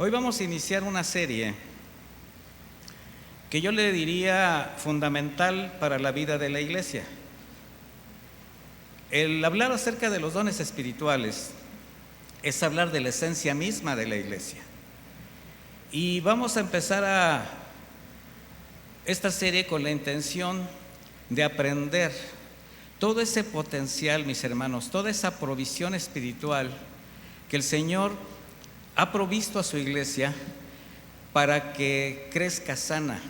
Hoy vamos a iniciar una serie que yo le diría fundamental para la vida de la iglesia. El hablar acerca de los dones espirituales es hablar de la esencia misma de la iglesia. Y vamos a empezar esta serie con la intención de aprender todo ese potencial, mis hermanos, toda esa provisión espiritual que el Señor ha provisto a su iglesia para que crezca sana,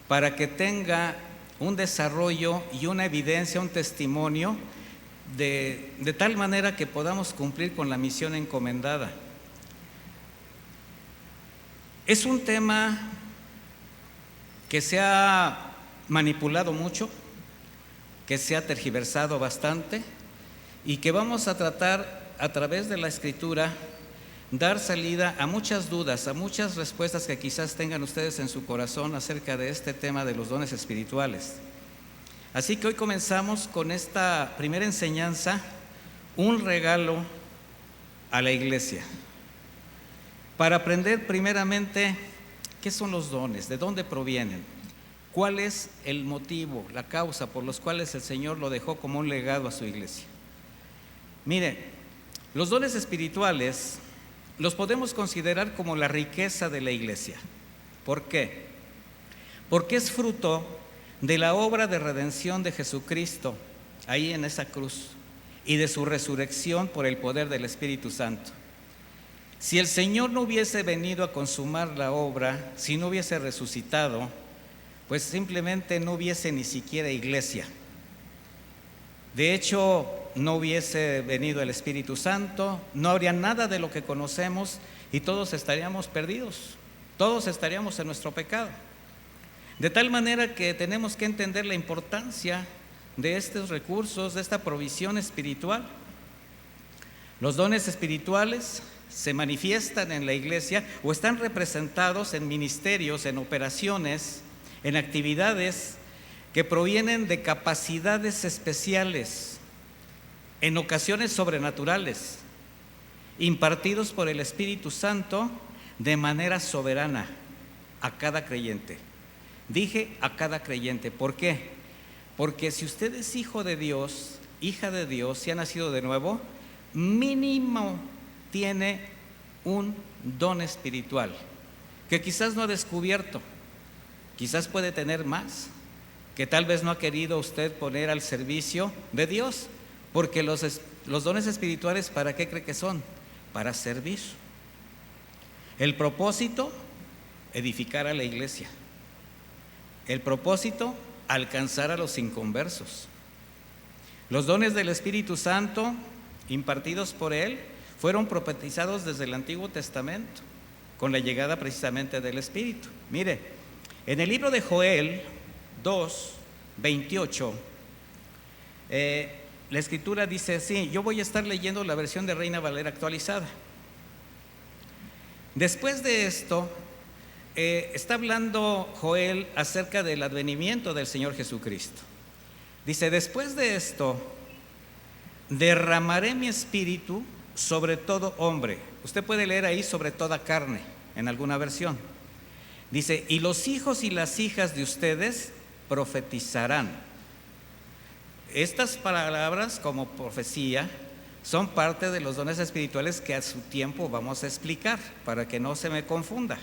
para que tenga un desarrollo y una evidencia, un testimonio de tal manera que podamos cumplir con la misión encomendada. Es un tema que se ha manipulado mucho, que se ha tergiversado bastante y que vamos a tratar a través de la Escritura dar salida a muchas dudas, a muchas respuestas que quizás tengan ustedes en su corazón acerca de este tema de los dones espirituales. Así que hoy comenzamos con esta primera enseñanza, un regalo a la iglesia, para aprender primeramente qué son los dones, de dónde provienen, cuál es el motivo, la causa por los cuales el Señor lo dejó como un legado a su iglesia. Mire, los dones espirituales los podemos considerar como la riqueza de la iglesia. ¿Por qué? Porque es fruto de la obra de redención de Jesucristo ahí en esa cruz y de su resurrección por el poder del Espíritu Santo. Si el Señor no hubiese venido a consumar la obra, si no hubiese resucitado, pues simplemente no hubiese ni siquiera iglesia. De hecho, no hubiese venido el Espíritu Santo, no habría nada de lo que conocemos y todos estaríamos perdidos, todos estaríamos en nuestro pecado. De tal manera que tenemos que entender la importancia de estos recursos, de esta provisión espiritual. Los dones espirituales se manifiestan en la iglesia o están representados en ministerios, en operaciones, en actividades que provienen de capacidades especiales, en ocasiones sobrenaturales, impartidos por el Espíritu Santo de manera soberana a cada creyente. Dije a cada creyente, ¿por qué? Porque si usted es hijo de Dios, hija de Dios, si ha nacido de nuevo, mínimo tiene un don espiritual que quizás no ha descubierto, quizás puede tener más, que tal vez no ha querido usted poner al servicio de Dios, porque los dones espirituales, ¿para qué cree que son? Para servir. El propósito, edificar a la iglesia. El propósito, alcanzar a los inconversos. Los dones del Espíritu Santo, impartidos por Él, fueron profetizados desde el Antiguo Testamento, con la llegada precisamente del Espíritu. Mire, en el libro de Joel 2:28, la Escritura dice así, yo voy a estar leyendo la versión de Reina Valera actualizada. Después de esto, está hablando Joel acerca del advenimiento del Señor Jesucristo. Dice, después de esto, derramaré mi espíritu sobre todo hombre. Usted puede leer ahí sobre toda carne, en alguna versión. Dice, y los hijos y las hijas de ustedes profetizarán. Estas palabras como profecía son parte de los dones espirituales que a su tiempo vamos a explicar para que no se me confunda.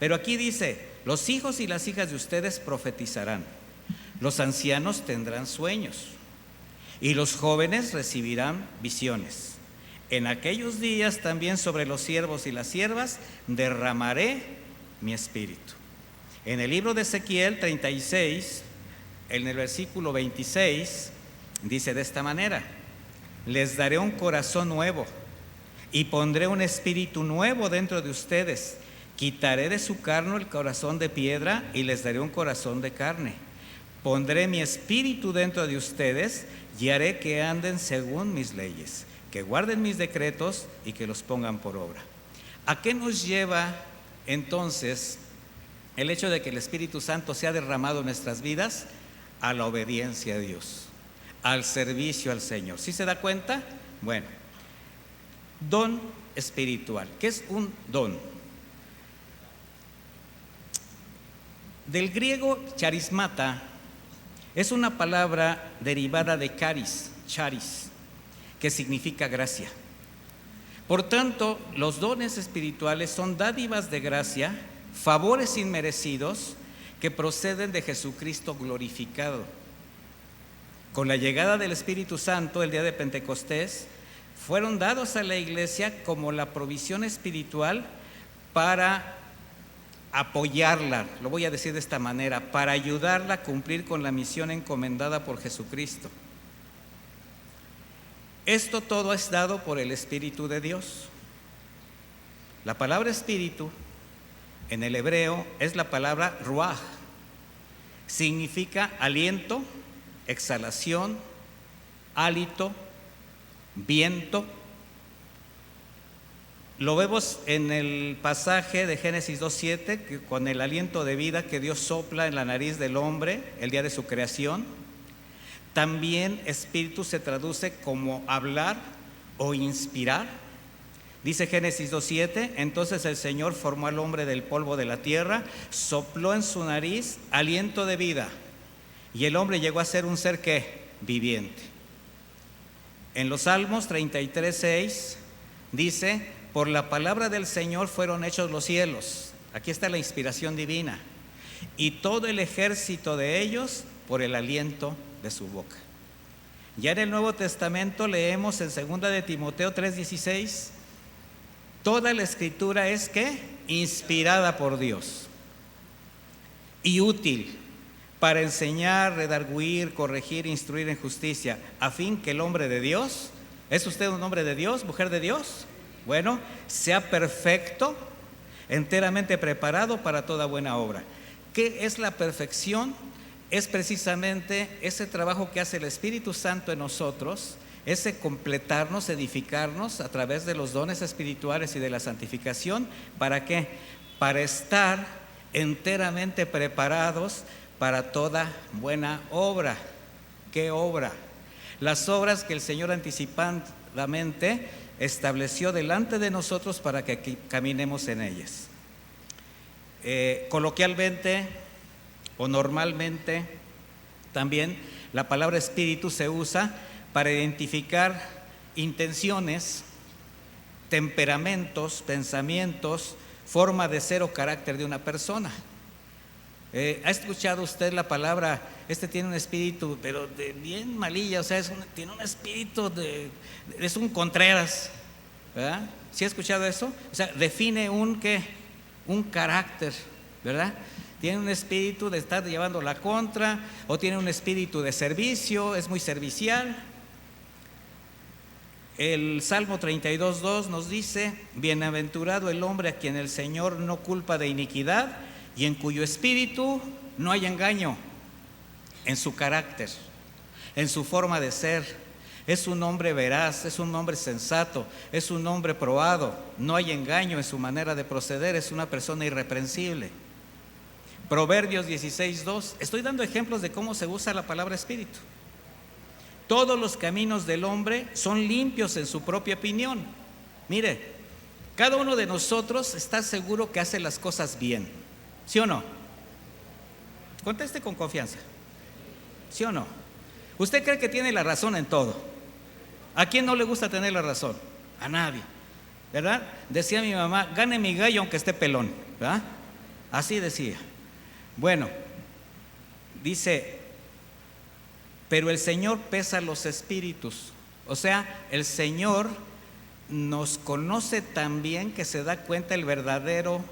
Pero aquí dice, los hijos y las hijas de ustedes profetizarán, los ancianos tendrán sueños y los jóvenes recibirán visiones. En aquellos días también sobre los siervos y las siervas derramaré mi espíritu. En el libro de Ezequiel 36, en el versículo 26, dice de esta manera, les daré un corazón nuevo y pondré un espíritu nuevo dentro de ustedes. Quitaré de su carne el corazón de piedra y les daré un corazón de carne. Pondré mi espíritu dentro de ustedes y haré que anden según mis leyes, que guarden mis decretos y que los pongan por obra. ¿A qué nos lleva entonces el hecho de que el Espíritu Santo sea derramado en nuestras vidas? A la obediencia a Dios, al servicio al Señor. ¿Sí se da cuenta? Bueno, don espiritual. ¿Qué es un don? Del griego charismata es una palabra derivada de charis, que significa gracia. Por tanto, los dones espirituales son dádivas de gracia, favores inmerecidos que proceden de Jesucristo glorificado. Con la llegada del Espíritu Santo el día de Pentecostés, fueron dados a la iglesia como la provisión espiritual para apoyarla, lo voy a decir de esta manera, para ayudarla a cumplir con la misión encomendada por Jesucristo. Esto todo es dado por el Espíritu de Dios. La palabra espíritu en el hebreo es la palabra ruaj. Significa aliento, exhalación, hálito, viento. Lo vemos en el pasaje de Génesis 2:7, que con el aliento de vida que Dios sopla en la nariz del hombre el día de su creación. También espíritu se traduce como hablar o inspirar. Dice Génesis 2:7, entonces el Señor formó al hombre del polvo de la tierra, sopló en su nariz aliento de vida, y el hombre llegó a ser un ser ¿qué? Viviente. En los Salmos 33:6 dice, por la palabra del Señor fueron hechos los cielos. Aquí está la inspiración divina. Y todo el ejército de ellos por el aliento de su boca. Ya en el Nuevo Testamento leemos en 2 de Timoteo 3:16, toda la escritura es ¿qué? Inspirada por Dios y útil para enseñar, redarguir, corregir, instruir en justicia, a fin que el hombre de Dios, ¿es usted un hombre de Dios, mujer de Dios? Bueno, sea perfecto, enteramente preparado para toda buena obra. ¿Qué es la perfección? Es precisamente ese trabajo que hace el Espíritu Santo en nosotros, ese completarnos, edificarnos a través de los dones espirituales y de la santificación. ¿Para qué? Para estar enteramente preparados para toda buena obra. ¿Qué obra? Las obras que el Señor anticipadamente estableció delante de nosotros para que caminemos en ellas. Coloquialmente o normalmente también la palabra espíritu se usa para identificar intenciones, temperamentos, pensamientos, forma de ser o carácter de una persona. ¿Ha escuchado usted la palabra, este tiene un espíritu, pero de bien malilla, o sea, tiene un espíritu es un Contreras, ¿verdad? ¿Sí ha escuchado eso? O sea, define un carácter, ¿verdad? Tiene un espíritu de estar llevando la contra, o tiene un espíritu de servicio, es muy servicial. El Salmo 32:2 nos dice, bienaventurado el hombre a quien el Señor no culpa de iniquidad y en cuyo espíritu no hay engaño, en su carácter, en su forma de ser. Es un hombre veraz, es un hombre sensato, es un hombre probado, no hay engaño en su manera de proceder, es una persona irreprensible. Proverbios 16:2, estoy dando ejemplos de cómo se usa la palabra espíritu. Todos los caminos del hombre son limpios en su propia opinión. Mire, cada uno de nosotros está seguro que hace las cosas bien, ¿sí o no? Conteste con confianza, ¿sí o no? ¿Usted cree que tiene la razón en todo? ¿A quién no le gusta tener la razón? A nadie, ¿verdad? Decía mi mamá, gane mi gallo aunque esté pelón, ¿verdad? Así decía. Bueno, dice, pero el Señor pesa los espíritus. O sea, el Señor nos conoce tan bien que se da cuenta el verdadero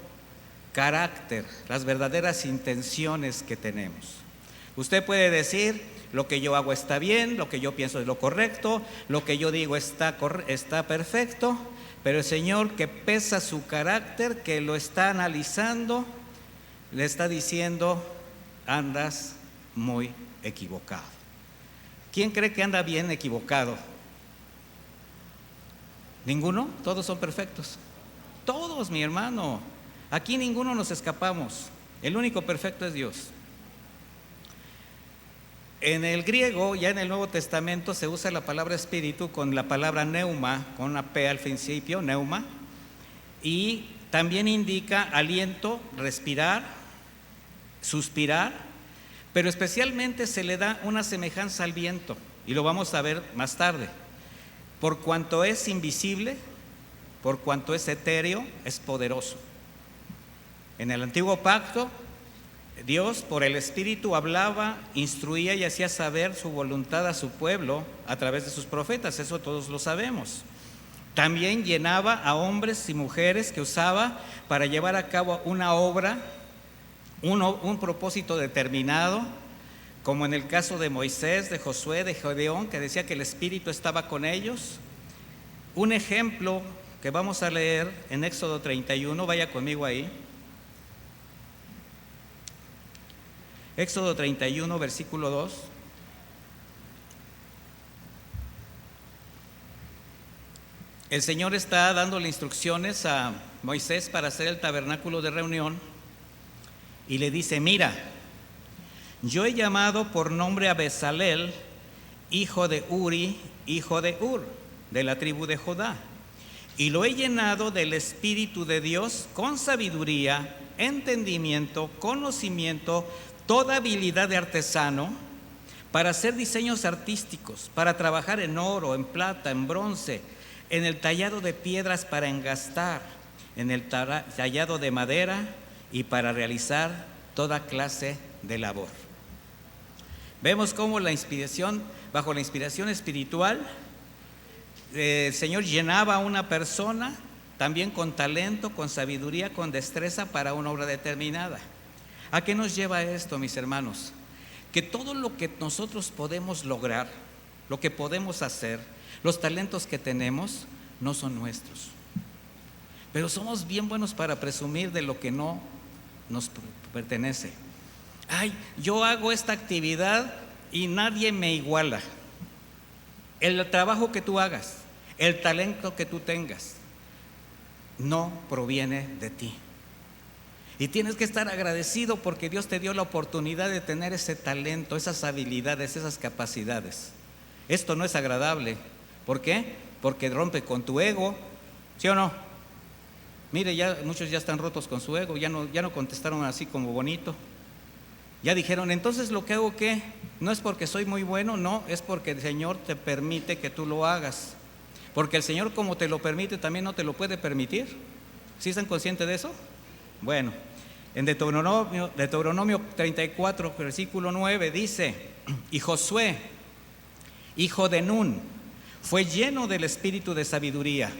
carácter, las verdaderas intenciones que tenemos. Usted puede decir, lo que yo hago está bien, lo que yo pienso es lo correcto, lo que yo digo está perfecto, pero el Señor, que pesa su carácter, que lo está analizando, le está diciendo, andas muy equivocado. ¿Quién cree que anda bien equivocado? ¿Ninguno? Todos son perfectos. Todos, mi hermano. Aquí ninguno nos escapamos. El único perfecto es Dios. En el griego, ya en el Nuevo Testamento, se usa la palabra espíritu con la palabra neuma, con una P al principio, neuma, y también indica aliento, respirar, suspirar, pero especialmente se le da una semejanza al viento, y lo vamos a ver más tarde. Por cuanto es invisible, por cuanto es etéreo, es poderoso. En el antiguo pacto, Dios por el Espíritu hablaba, instruía y hacía saber su voluntad a su pueblo a través de sus profetas, eso todos lo sabemos. También llenaba a hombres y mujeres que usaba para llevar a cabo una obra, un propósito determinado, como en el caso de Moisés, de Josué, de Gedeón, que decía que el Espíritu estaba con ellos. Un ejemplo que vamos a leer en Éxodo 31, vaya conmigo ahí. Éxodo 31, versículo 2. El Señor está dándole instrucciones a Moisés para hacer el tabernáculo de reunión y le dice: mira, yo he llamado por nombre a Bezalel, hijo de Uri, hijo de Hur, de la tribu de Judá, y lo he llenado del Espíritu de Dios con sabiduría, entendimiento, conocimiento, toda habilidad de artesano, para hacer diseños artísticos, para trabajar en oro, en plata, en bronce, en el tallado de piedras para engastar, en el tallado de madera y para realizar toda clase de labor. Vemos cómo bajo la inspiración espiritual, el Señor llenaba a una persona también con talento, con sabiduría, con destreza para una obra determinada. ¿A qué nos lleva esto, mis hermanos? Que todo lo que nosotros podemos lograr, lo que podemos hacer, los talentos que tenemos, no son nuestros. Pero somos bien buenos para presumir de lo que no nos pertenece. Ay, yo hago esta actividad y nadie me iguala. El trabajo que tú hagas, el talento que tú tengas, no proviene de ti. Y tienes que estar agradecido porque Dios te dio la oportunidad de tener ese talento, esas habilidades, esas capacidades. Esto no es agradable. ¿Por qué? Porque rompe con tu ego, ¿sí o no? Mire, ya muchos ya están rotos con su ego, ya no contestaron así como bonito. Ya dijeron, entonces lo que hago, ¿qué? No es porque soy muy bueno, no, es porque el Señor te permite que tú lo hagas. Porque el Señor, como te lo permite, también no te lo puede permitir. ¿Sí están conscientes de eso? Bueno, en Deuteronomio 34, versículo 9 dice: y Josué, hijo de Nun, fue lleno del espíritu de sabiduría,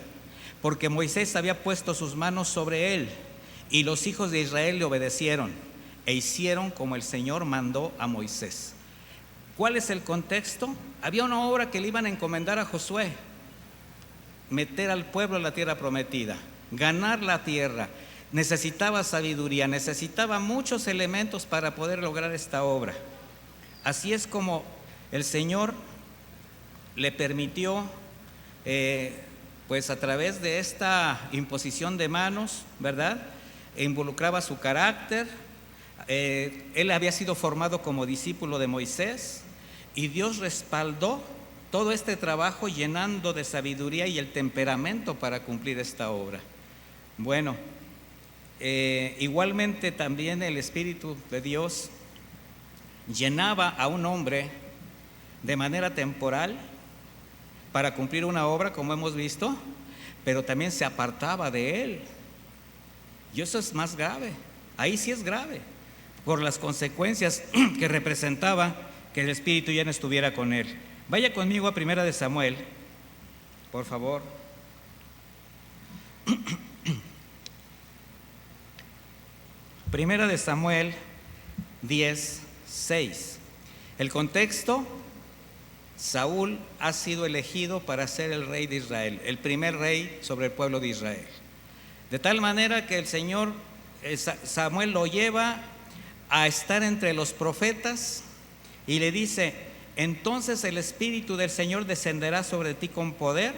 porque Moisés había puesto sus manos sobre él, y los hijos de Israel le obedecieron e hicieron como el Señor mandó a Moisés. ¿Cuál es el contexto? Había una obra que le iban a encomendar a Josué: meter al pueblo en la tierra prometida, ganar la tierra. Necesitaba sabiduría, necesitaba muchos elementos para poder lograr esta obra. Así es como el Señor le permitió, pues a través de esta imposición de manos, ¿verdad? Involucraba su carácter. Él había sido formado como discípulo de Moisés y Dios respaldó todo este trabajo llenando de sabiduría y el temperamento para cumplir esta obra. Bueno, igualmente también el Espíritu de Dios llenaba a un hombre de manera temporal para cumplir una obra, como hemos visto, pero también se apartaba de él. Y eso es más grave, ahí sí es grave, por las consecuencias que representaba que el Espíritu ya no estuviera con él. Vaya conmigo a Primera de Samuel, por favor. Primera de Samuel 10:6. El contexto: Saúl ha sido elegido para ser el rey de Israel, el primer rey sobre el pueblo de Israel. De tal manera que el Señor, Samuel lo lleva a estar entre los profetas y le dice: entonces el Espíritu del Señor descenderá sobre ti con poder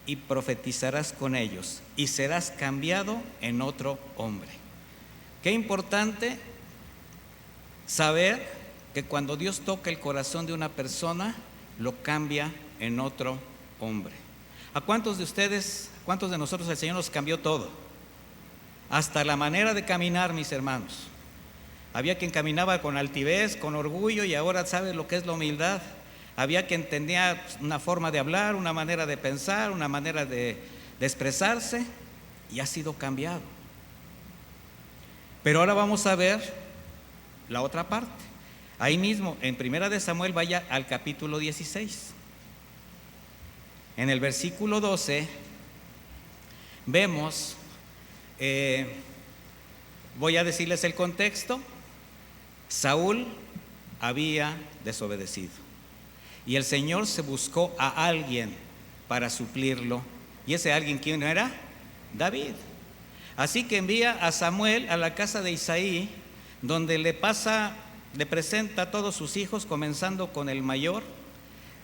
y profetizarás con ellos y serás cambiado en otro hombre. Qué importante saber que cuando Dios toca el corazón de una persona, lo cambia en otro hombre. ¿A cuántos de ustedes, cuántos de nosotros el Señor nos cambió todo? Hasta la manera de caminar, mis hermanos. Había quien caminaba con altivez, con orgullo, y ahora sabe lo que es la humildad. Había quien tenía una forma de hablar, una manera de pensar, una manera de expresarse, y ha sido cambiado. Pero ahora vamos a ver la otra parte. Ahí mismo, en 1 de Samuel, vaya al capítulo 16. En el versículo 12 vemos, voy a decirles el contexto. Saúl había desobedecido y el Señor se buscó a alguien para suplirlo. ¿Y ese alguien quién era? David. Así que envía a Samuel a la casa de Isaí, donde le presenta a todos sus hijos, comenzando con el mayor.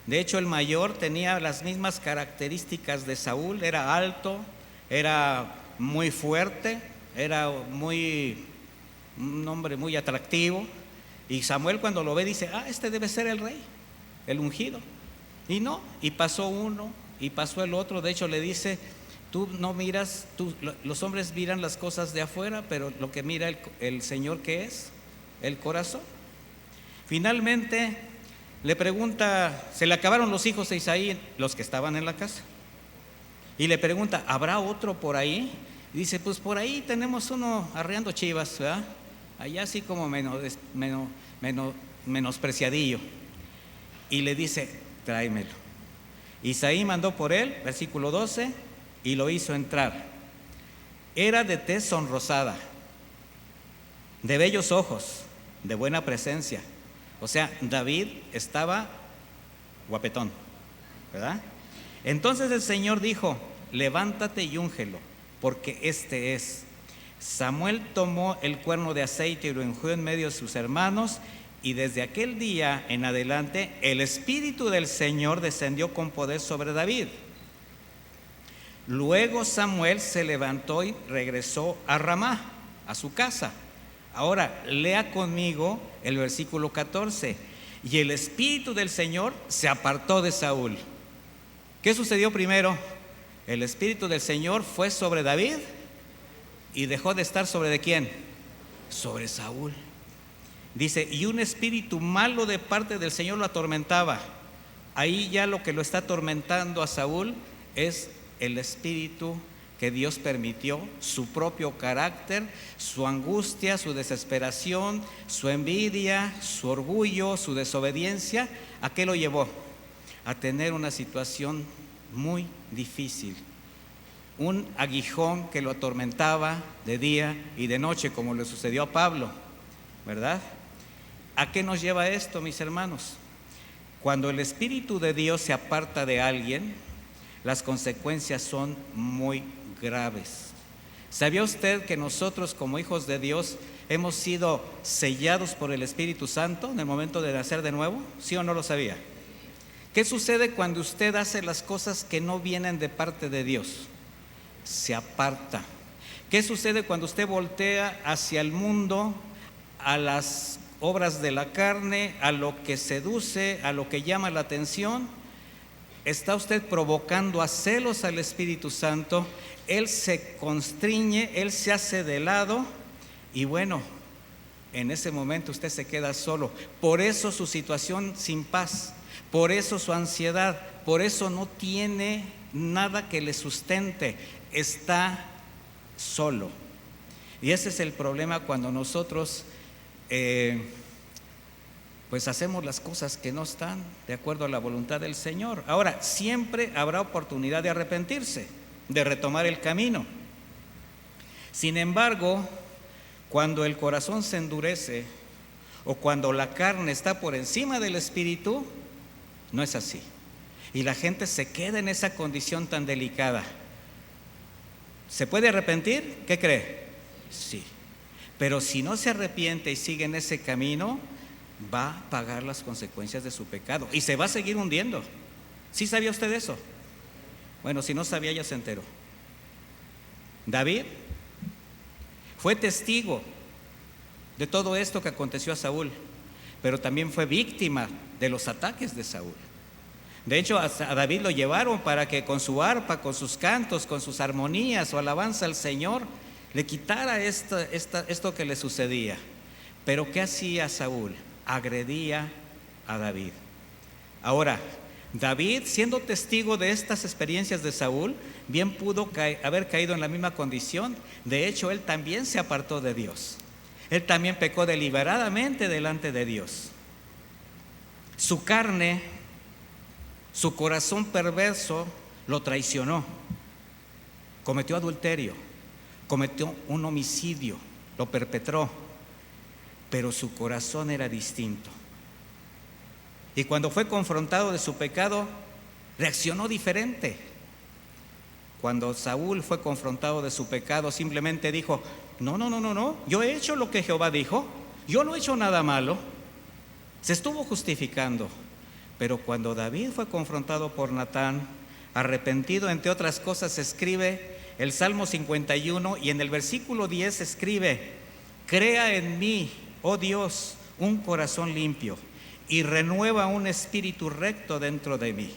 De hecho, el mayor tenía las mismas características de Saúl. Era alto, era muy fuerte, era un hombre muy atractivo. Y Samuel, cuando lo ve, dice: este debe ser el rey, el ungido. Y no, y pasó uno y pasó el otro. De hecho, le dice: tú no miras, los hombres miran las cosas de afuera, pero lo que mira el Señor, ¿qué es? El corazón. Finalmente le pregunta, se le acabaron los hijos de Isaí, los que estaban en la casa, y le pregunta: ¿habrá otro por ahí? Y dice: pues por ahí tenemos uno arreando chivas, ¿verdad? Allá así como menospreciadillo. Y le dice: tráemelo. Isaí mandó por él, versículo 12, y lo hizo entrar. Era de tez sonrosada, de bellos ojos, de buena presencia. O sea, David estaba guapetón, ¿verdad? Entonces el Señor dijo: levántate y úngelo, porque este es. Samuel tomó el cuerno de aceite y lo ungió en medio de sus hermanos, y desde aquel día en adelante el Espíritu del Señor descendió con poder sobre David. Luego Samuel se levantó y regresó a Ramá, a su casa. Ahora lea conmigo el versículo 14. Y el Espíritu del Señor se apartó de Saúl. ¿Qué sucedió primero? El Espíritu del Señor fue sobre David y dejó de estar sobre ¿de quién? Sobre Saúl. Dice: y un espíritu malo de parte del Señor lo atormentaba. Ahí ya lo que lo está atormentando a Saúl es el espíritu que Dios permitió, su propio carácter, su angustia, su desesperación, su envidia, su orgullo, su desobediencia. ¿A qué lo llevó? A tener una situación muy difícil, un aguijón que lo atormentaba de día y de noche, como le sucedió a Pablo, ¿verdad? ¿A qué nos lleva esto, mis hermanos? Cuando el Espíritu de Dios se aparta de alguien, las consecuencias son muy graves. ¿Sabía usted que nosotros, como hijos de Dios, hemos sido sellados por el Espíritu Santo en el momento de nacer de nuevo? ¿Sí o no lo sabía? ¿Qué sucede cuando usted hace las cosas que no vienen de parte de Dios? Se aparta. ¿Qué sucede cuando usted voltea hacia el mundo, a las obras de la carne, a lo que seduce, a lo que llama la atención? Está usted provocando a celos al Espíritu Santo. Él se constriñe, Él se hace de lado, y bueno, en ese momento usted se queda solo. Por eso su situación sin paz, por eso su ansiedad, por eso no tiene nada que le sustente, está solo. Y ese es el problema cuando nosotros pues hacemos las cosas que no están de acuerdo a la voluntad del Señor. Ahora, siempre habrá oportunidad de arrepentirse, de retomar el camino. Sin embargo, cuando el corazón se endurece o cuando la carne está por encima del espíritu, no es así. Y la gente se queda en esa condición tan delicada. ¿Se puede arrepentir? ¿Qué cree? Sí. Pero si no se arrepiente y sigue en ese camino, va a pagar las consecuencias de su pecado y se va a seguir hundiendo. ¿Sí sabía usted eso? Bueno, si no sabía, ya se enteró. David fue testigo de todo esto que aconteció a Saúl, pero también fue víctima de los ataques de Saúl. De hecho, a David lo llevaron para que con su arpa, con sus cantos, con sus armonías o alabanza al Señor, le quitara esto que le sucedía. Pero ¿qué hacía Saúl? Agredía a David. Ahora, David, siendo testigo de estas experiencias de Saúl, bien pudo haber caído en la misma condición. De hecho, él también se apartó de Dios. Él también pecó deliberadamente delante de Dios. Su carne, su corazón perverso lo traicionó. Cometió adulterio, cometió un homicidio, lo perpetró, pero su corazón era distinto. Y cuando fue confrontado de su pecado, reaccionó diferente. Cuando Saúl fue confrontado de su pecado, simplemente dijo: no, yo he hecho lo que Jehová dijo, yo no he hecho nada malo. Se estuvo justificando. Pero cuando David fue confrontado por Natán, arrepentido entre otras cosas, escribe el Salmo 51 y en el versículo 10 escribe: crea en mí, oh Dios, un corazón limpio y renueva un espíritu recto dentro de mí,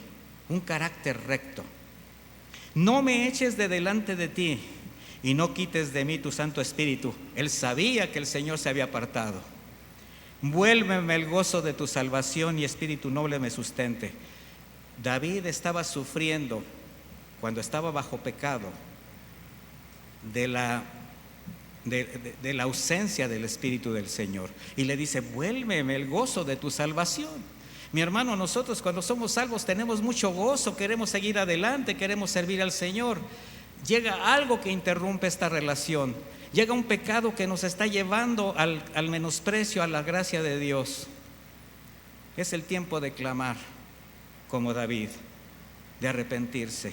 un carácter recto. No me eches de delante de ti y no quites de mí tu Santo Espíritu. Él sabía que el Señor se había apartado. Vuélveme el gozo de tu salvación y espíritu noble me sustente. David estaba sufriendo, cuando estaba bajo pecado, de la ausencia del Espíritu del Señor, y le dice: vuélveme el gozo de tu salvación. Mi hermano, nosotros cuando somos salvos tenemos mucho gozo, queremos seguir adelante, queremos servir al Señor. Llega algo que interrumpe esta relación, llega un pecado que nos está llevando al menosprecio a la gracia de Dios. Es el tiempo de clamar como David, de arrepentirse,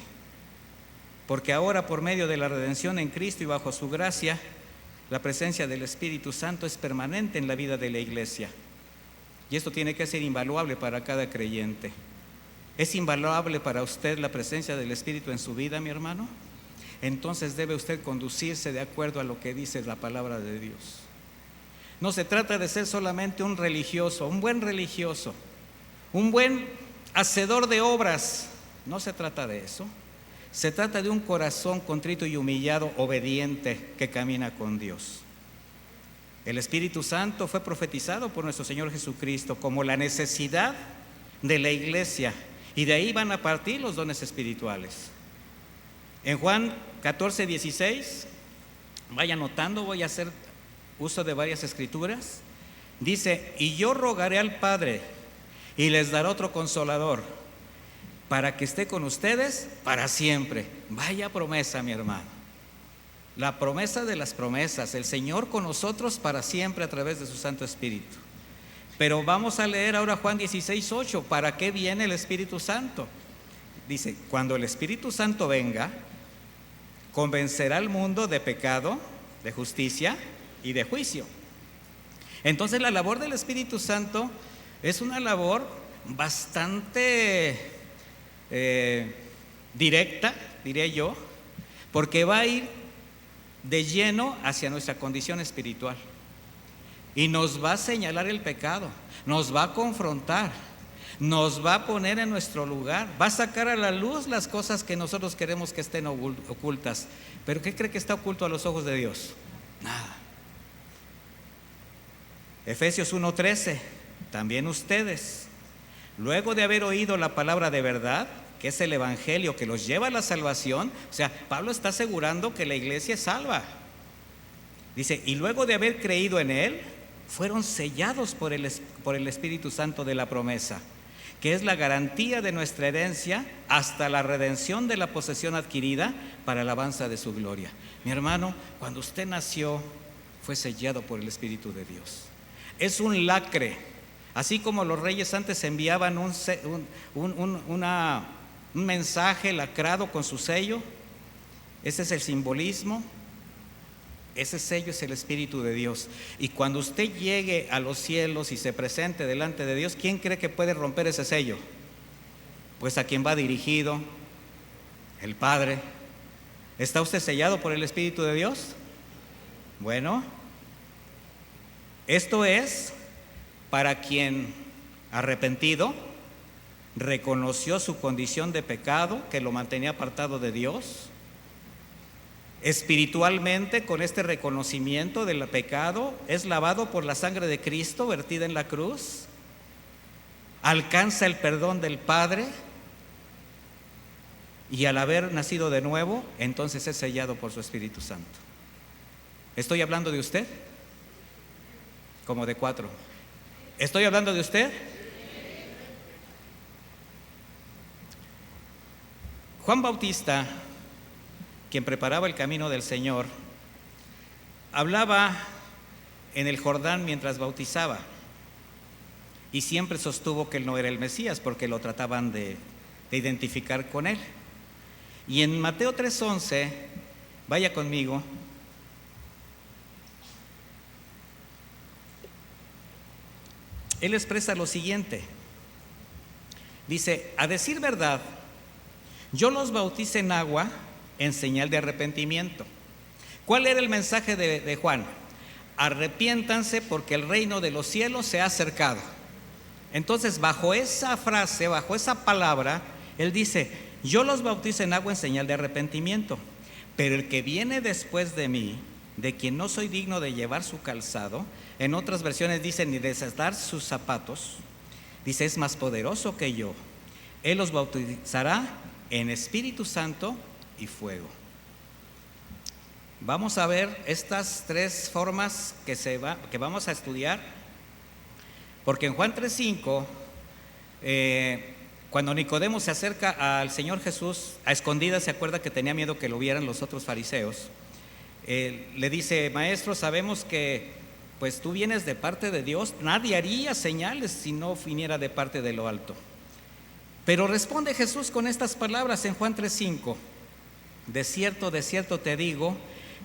porque ahora, por medio de la redención en Cristo y bajo su gracia, la presencia del Espíritu Santo es permanente en la vida de la iglesia. Y esto tiene que ser invaluable para cada creyente. ¿Es invaluable para usted la presencia del Espíritu en su vida, mi hermano? Entonces debe usted conducirse de acuerdo a lo que dice la palabra de Dios. No se trata de ser solamente un religioso, un buen religioso, un buen hacedor de obras. No se trata de eso. Se trata de un corazón contrito y humillado, obediente, que camina con Dios. El Espíritu Santo fue profetizado por nuestro Señor Jesucristo como la necesidad de la iglesia, y de ahí van a partir los dones espirituales. En Juan 14:16, vaya anotando, voy a hacer uso de varias escrituras. Dice: y yo rogaré al Padre y les daré otro consolador, para que esté con ustedes para siempre. Vaya promesa, mi hermano. La promesa de las promesas, el Señor con nosotros para siempre a través de su Santo Espíritu. Pero vamos a leer ahora Juan 16:8. ¿Para qué viene el Espíritu Santo? Dice: cuando el Espíritu Santo venga, convencerá al mundo de pecado, de justicia y de juicio. Entonces la labor del Espíritu Santo es una labor bastante directa, diré yo, porque va a ir de lleno hacia nuestra condición espiritual y nos va a señalar el pecado, nos va a confrontar, nos va a poner en nuestro lugar, va a sacar a la luz las cosas que nosotros queremos que estén ocultas. ¿Pero qué cree que está oculto a los ojos de Dios? Nada. Efesios 1:13, también ustedes, luego de haber oído la palabra de verdad, que es el evangelio que los lleva a la salvación. O sea, Pablo está asegurando que la iglesia es salva. Dice: y luego de haber creído en él, fueron sellados por el Espíritu Santo de la promesa, que es la garantía de nuestra herencia hasta la redención de la posesión adquirida para alabanza de su gloria. Mi hermano, cuando usted nació, fue sellado por el Espíritu de Dios. Es un lacre. Así como los reyes antes enviaban un mensaje lacrado con su sello, ese es el simbolismo. Ese sello es el Espíritu de Dios. Y cuando usted llegue a los cielos y se presente delante de Dios, ¿quién cree que puede romper ese sello? Pues a quien va dirigido, el Padre. ¿Está usted sellado por el Espíritu de Dios? Bueno, esto es para quien, arrepentido, reconoció su condición de pecado que lo mantenía apartado de Dios, espiritualmente con este reconocimiento del pecado, es lavado por la sangre de Cristo vertida en la cruz, alcanza el perdón del Padre y al haber nacido de nuevo, entonces es sellado por su Espíritu Santo. ¿Estoy hablando de usted? Como de 4. ¿Estoy hablando de usted? Juan Bautista, quien preparaba el camino del Señor, hablaba en el Jordán mientras bautizaba y siempre sostuvo que él no era el Mesías porque lo trataban de identificar con él. Y en Mateo 3:11, vaya conmigo, él expresa lo siguiente. Dice: a decir verdad, yo los bauticé en agua en señal de arrepentimiento. ¿Cuál era el mensaje de Juan? Arrepiéntanse porque el reino de los cielos se ha acercado. Entonces, bajo esa frase, bajo esa palabra, él dice: yo los bautizo en agua en señal de arrepentimiento, pero el que viene después de mí, de quien no soy digno de llevar su calzado, en otras versiones dice ni desatar sus zapatos, dice es más poderoso que yo. Él los bautizará en Espíritu Santo y fuego. Vamos a ver estas 3 formas que vamos a estudiar, porque en Juan 3:5, cuando Nicodemo se acerca al Señor Jesús a escondidas, se acuerda que tenía miedo que lo vieran los otros fariseos, le dice: maestro, sabemos que pues tú vienes de parte de Dios, nadie haría señales si no viniera de parte de lo alto. Pero responde Jesús con estas palabras en Juan 3:5: de cierto te digo,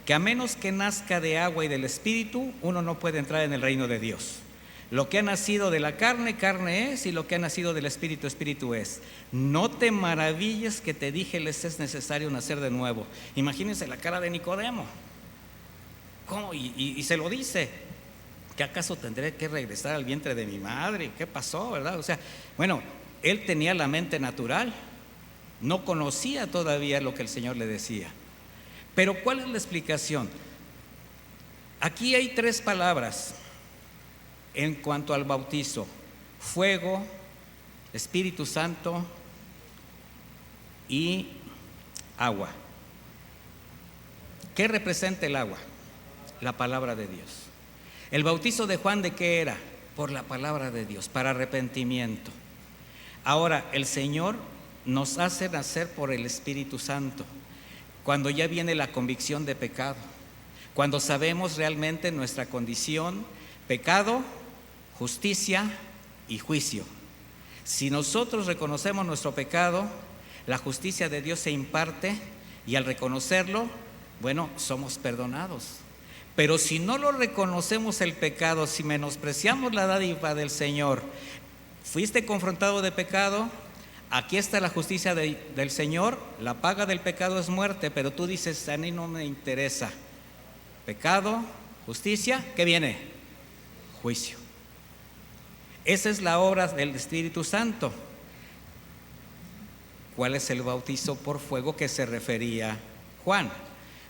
que a menos que nazca de agua y del Espíritu, uno no puede entrar en el reino de Dios. Lo que ha nacido de la carne, carne es, y lo que ha nacido del Espíritu, Espíritu es. No te maravilles que te dije, les es necesario nacer de nuevo. Imagínense la cara de Nicodemo. ¿Cómo? Y se lo dice: ¿que acaso tendré que regresar al vientre de mi madre? ¿Qué pasó, verdad? O sea, bueno, él tenía la mente natural, no conocía todavía lo que el Señor le decía. Pero ¿cuál es la explicación? Aquí hay 3 palabras en cuanto al bautizo: fuego, Espíritu Santo y agua. ¿Qué representa el agua? La palabra de Dios. El bautizo de Juan, ¿de qué era? Por la palabra de Dios, para arrepentimiento. Ahora, el Señor nos hace nacer por el Espíritu Santo cuando ya viene la convicción de pecado, cuando sabemos realmente nuestra condición: pecado, justicia y juicio. Si nosotros reconocemos nuestro pecado, la justicia de Dios se imparte y al reconocerlo, bueno, somos perdonados. Pero si no lo reconocemos el pecado, si menospreciamos la dádiva del Señor, fuiste confrontado de pecado, aquí está la justicia del Señor, la paga del pecado es muerte, pero tú dices: a mí no me interesa. Pecado, justicia, ¿qué viene? Juicio. Esa es la obra del Espíritu Santo. ¿Cuál es el bautizo por fuego que se refería Juan?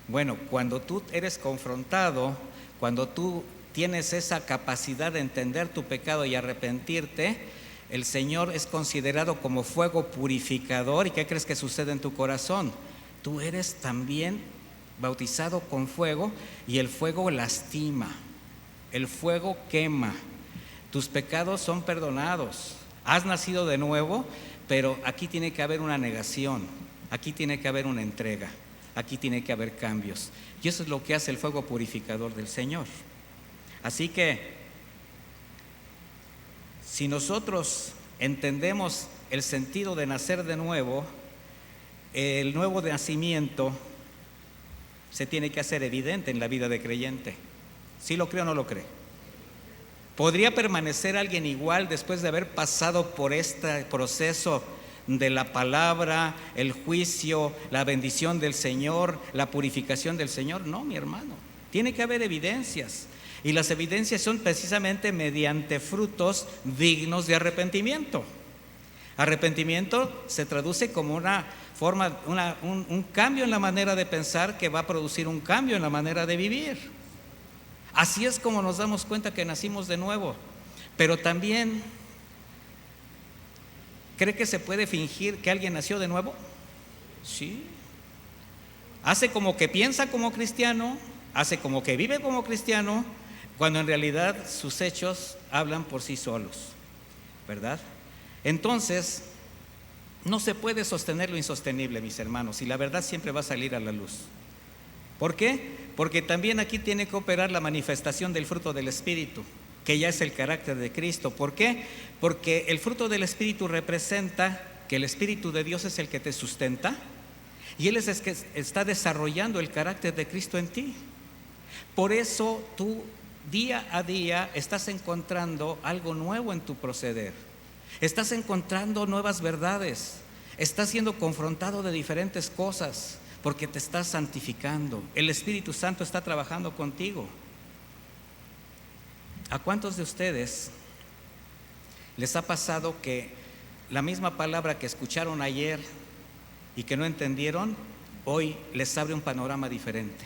Bueno, cuando tú eres confrontado, cuando tú tienes esa capacidad de entender tu pecado y arrepentirte, el Señor es considerado como fuego purificador. ¿Y qué crees que sucede en tu corazón? Tú eres también bautizado con fuego y el fuego lastima, el fuego quema. Tus pecados son perdonados, has nacido de nuevo, pero aquí tiene que haber una negación, aquí tiene que haber una entrega, aquí tiene que haber cambios. Y eso es lo que hace el fuego purificador del Señor. Así que, si nosotros entendemos el sentido de nacer de nuevo, el nuevo nacimiento se tiene que hacer evidente en la vida de creyente. ¿Sí lo cree o no lo cree? ¿Podría permanecer alguien igual después de haber pasado por este proceso de la palabra, el juicio, la bendición del Señor, la purificación del Señor? No, mi hermano, tiene que haber evidencias. Y las evidencias son precisamente mediante frutos dignos de arrepentimiento. Arrepentimiento se traduce como una forma, un cambio en la manera de pensar que va a producir un cambio en la manera de vivir. Así es como nos damos cuenta que nacimos de nuevo. Pero también, ¿cree que se puede fingir que alguien nació de nuevo? Sí. Hace como que piensa como cristiano, hace como que vive como cristiano, cuando en realidad sus hechos hablan por sí solos, ¿verdad? Entonces, no se puede sostener lo insostenible, mis hermanos, y la verdad siempre va a salir a la luz. ¿Por qué? Porque también aquí tiene que operar la manifestación del fruto del Espíritu, que ya es el carácter de Cristo. ¿Por qué? Porque el fruto del Espíritu representa que el Espíritu de Dios es el que te sustenta y Él es el que está desarrollando el carácter de Cristo en ti. Por eso tú día a día estás encontrando algo nuevo en tu proceder, estás encontrando nuevas verdades, estás siendo confrontado de diferentes cosas porque te estás santificando. El Espíritu Santo está trabajando contigo. ¿A cuántos de ustedes les ha pasado que la misma palabra que escucharon ayer y que no entendieron, hoy les abre un panorama diferente?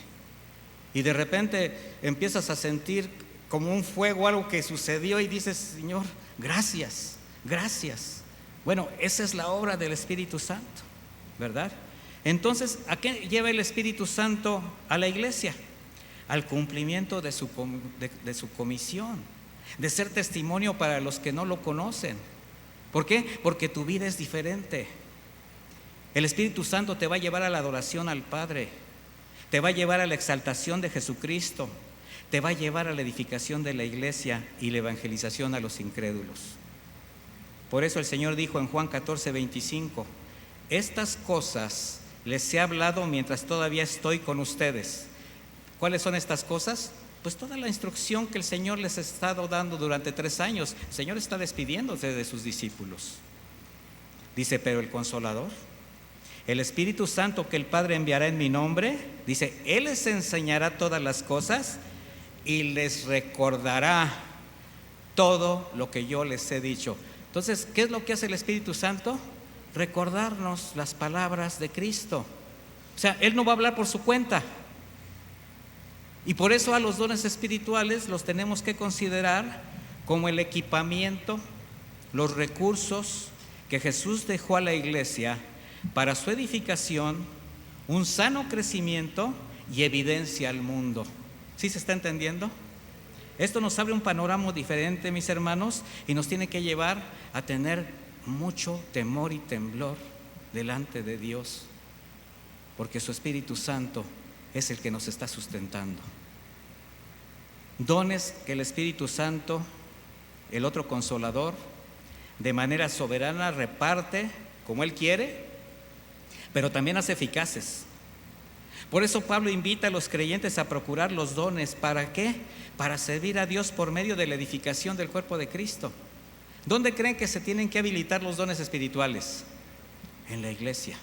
Y de repente empiezas a sentir como un fuego, algo que sucedió, y dices: Señor, gracias, gracias. Bueno, esa es la obra del Espíritu Santo, ¿verdad? Entonces, ¿a qué lleva el Espíritu Santo a la iglesia? Al cumplimiento de su comisión, de ser testimonio para los que no lo conocen. ¿Por qué? Porque tu vida es diferente. El Espíritu Santo te va a llevar a la adoración al Padre, te va a llevar a la exaltación de Jesucristo, te va a llevar a la edificación de la iglesia y la evangelización a los incrédulos. Por eso el Señor dijo en Juan 14:25: estas cosas les he hablado mientras todavía estoy con ustedes. ¿Cuáles son estas cosas? Pues toda la instrucción que el Señor les ha estado dando durante 3 años. El Señor está despidiéndose de sus discípulos. Dice: pero el Consolador, el Espíritu Santo que el Padre enviará en mi nombre, dice, Él les enseñará todas las cosas y les recordará todo lo que yo les he dicho. Entonces, ¿qué es lo que hace el Espíritu Santo? Recordarnos las palabras de Cristo. O sea, Él no va a hablar por su cuenta. Y por eso a los dones espirituales los tenemos que considerar como el equipamiento, los recursos que Jesús dejó a la iglesia para su edificación, un sano crecimiento y evidencia al mundo. ¿Sí se está entendiendo? Esto nos abre un panorama diferente, mis hermanos, y nos tiene que llevar a tener mucho temor y temblor delante de Dios, porque su Espíritu Santo es el que nos está sustentando. Dones que el Espíritu Santo, el otro Consolador, de manera soberana reparte como Él quiere, pero también hace eficaces. Por eso Pablo invita a los creyentes a procurar los dones. ¿Para qué? Para servir a Dios por medio de la edificación del cuerpo de Cristo. ¿Dónde creen que se tienen que habilitar los dones espirituales? En la iglesia.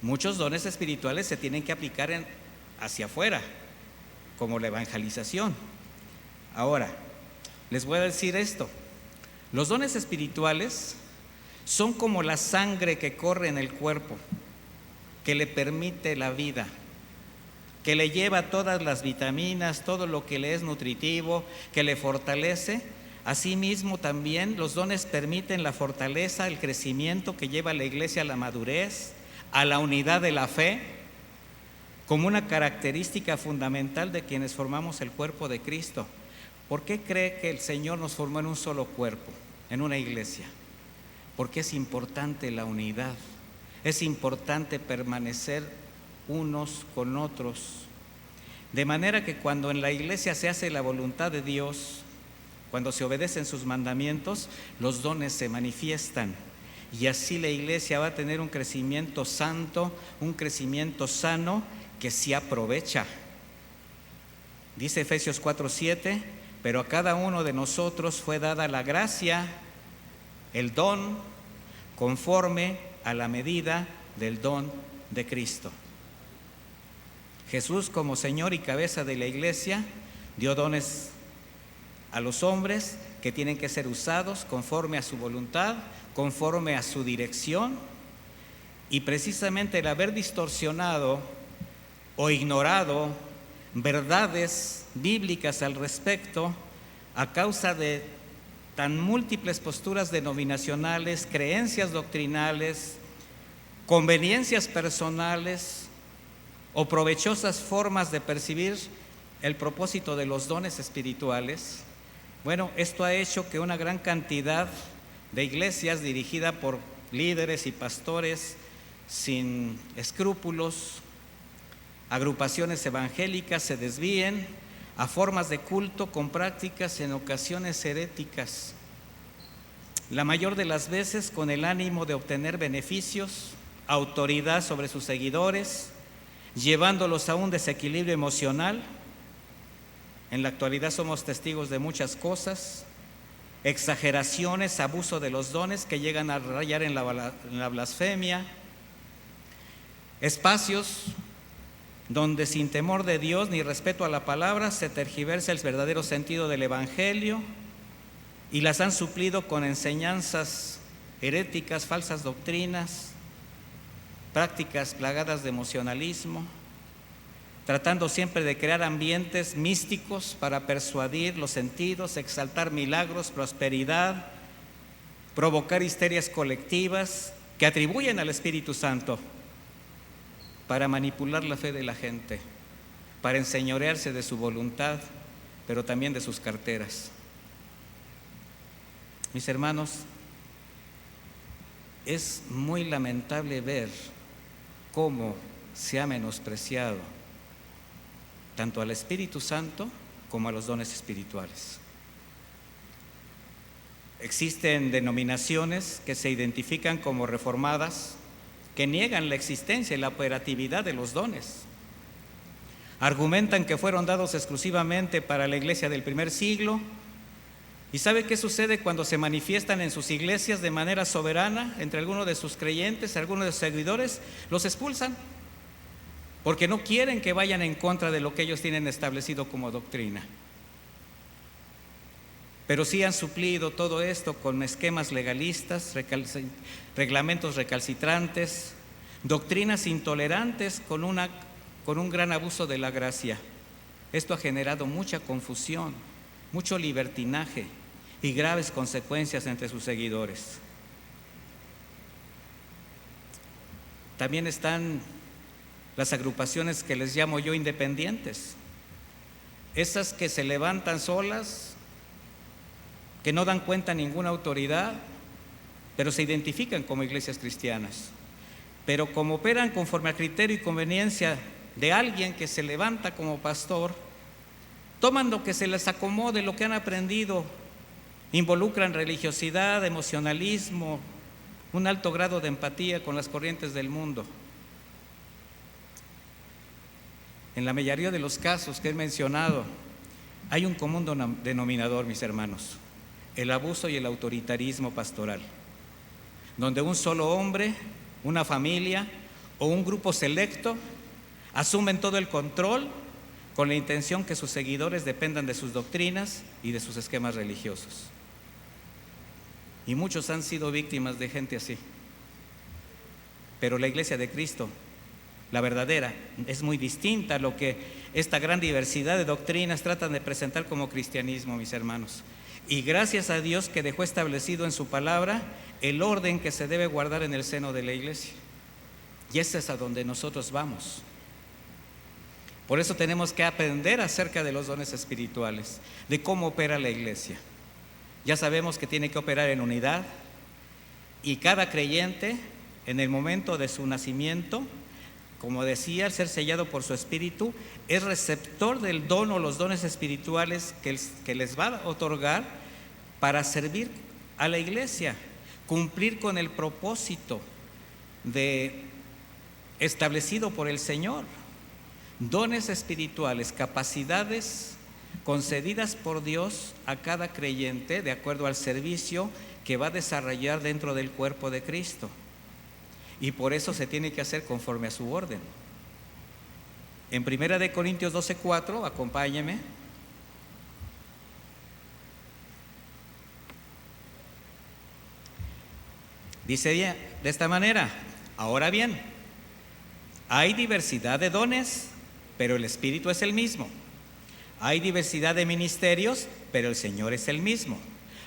Muchos dones espirituales se tienen que aplicar hacia afuera, como la evangelización. Ahora, les voy a decir esto: los dones espirituales son como la sangre que corre en el cuerpo, que le permite la vida, que le lleva todas las vitaminas, todo lo que le es nutritivo, que le fortalece. Asimismo, también los dones permiten la fortaleza, el crecimiento que lleva a la iglesia a la madurez, a la unidad de la fe, como una característica fundamental de quienes formamos el cuerpo de Cristo. ¿Por qué cree que el Señor nos formó en un solo cuerpo, en una iglesia? Porque es importante la unidad, es importante permanecer unos con otros, de manera que cuando en la iglesia se hace la voluntad de Dios, cuando se obedecen sus mandamientos, los dones se manifiestan, y así la iglesia va a tener un crecimiento santo, un crecimiento sano que se aprovecha. Dice Efesios 4:7: pero a cada uno de nosotros fue dada la gracia, el don, conforme a la medida del don de Cristo. Jesús, como Señor y cabeza de la iglesia, dio dones a los hombres que tienen que ser usados conforme a su voluntad, conforme a su dirección, y precisamente el haber distorsionado o ignorado verdades bíblicas al respecto a causa de tan múltiples posturas denominacionales, creencias doctrinales, conveniencias personales o provechosas formas de percibir el propósito de los dones espirituales. Bueno, esto ha hecho que una gran cantidad de iglesias dirigidas por líderes y pastores sin escrúpulos, agrupaciones evangélicas, se desvíen a formas de culto con prácticas en ocasiones heréticas, la mayor de las veces con el ánimo de obtener beneficios, autoridad sobre sus seguidores, llevándolos a un desequilibrio emocional. En la actualidad somos testigos de muchas cosas, exageraciones, abuso de los dones que llegan a rayar en la blasfemia, espacios donde sin temor de Dios ni respeto a la palabra se tergiversa el verdadero sentido del Evangelio y las han suplido con enseñanzas heréticas, falsas doctrinas, prácticas plagadas de emocionalismo, tratando siempre de crear ambientes místicos para persuadir los sentidos, exaltar milagros, prosperidad, provocar histerias colectivas que atribuyen al Espíritu Santo para manipular la fe de la gente, para enseñorearse de su voluntad, pero también de sus carteras. Mis hermanos, es muy lamentable ver cómo se ha menospreciado tanto al Espíritu Santo como a los dones espirituales. Existen denominaciones que se identifican como reformadas, que niegan la existencia y la operatividad de los dones. Argumentan que fueron dados exclusivamente para la iglesia del primer siglo. ¿Y sabe qué sucede cuando se manifiestan en sus iglesias de manera soberana entre algunos de sus creyentes, algunos de sus seguidores? Los expulsan, porque no quieren que vayan en contra de lo que ellos tienen establecido como doctrina. Pero sí han suplido todo esto con esquemas legalistas, reglamentos recalcitrantes, doctrinas intolerantes con un gran abuso de la gracia. Esto ha generado mucha confusión, mucho libertinaje y graves consecuencias entre sus seguidores. También están las agrupaciones que les llamo yo independientes, esas que se levantan solas, que no dan cuenta a ninguna autoridad, pero se identifican como iglesias cristianas. Pero como operan conforme al criterio y conveniencia de alguien que se levanta como pastor, toman lo que se les acomode, lo que han aprendido, involucran religiosidad, emocionalismo, un alto grado de empatía con las corrientes del mundo. En la mayoría de los casos que he mencionado, hay un común denominador, mis hermanos: el abuso y el autoritarismo pastoral, donde un solo hombre, una familia o un grupo selecto asumen todo el control con la intención que sus seguidores dependan de sus doctrinas y de sus esquemas religiosos. Y muchos han sido víctimas de gente así. Pero la Iglesia de Cristo, la verdadera, es muy distinta a lo que esta gran diversidad de doctrinas tratan de presentar como cristianismo, mis hermanos. Y gracias a Dios que dejó establecido en su palabra el orden que se debe guardar en el seno de la iglesia. Y ese es a donde nosotros vamos. Por eso tenemos que aprender acerca de los dones espirituales, de cómo opera la iglesia. Ya sabemos que tiene que operar en unidad, y cada creyente en el momento de su nacimiento, como decía, al ser sellado por su espíritu, es receptor del don o los dones espirituales que les va a otorgar para servir a la iglesia, cumplir con el propósito establecido por el Señor. Dones espirituales, capacidades concedidas por Dios a cada creyente de acuerdo al servicio que va a desarrollar dentro del cuerpo de Cristo. Y por eso se tiene que hacer conforme a su orden. En 1 Corintios 12:4, acompáñeme. Dice de esta manera: ahora bien, hay diversidad de dones, pero el Espíritu es el mismo. Hay diversidad de ministerios, pero el Señor es el mismo.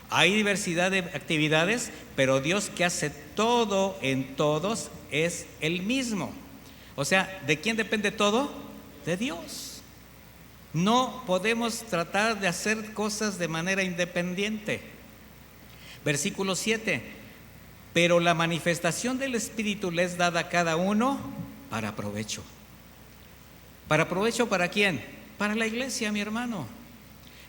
Hay diversidad de actividades, pero Dios, que hace todo en todos, es el mismo. O sea, ¿de quién depende todo? De Dios. No podemos tratar de hacer cosas de manera independiente. Versículo 7: pero la manifestación del Espíritu le es dada a cada uno para provecho. ¿Para provecho para quién? Para la iglesia, mi hermano.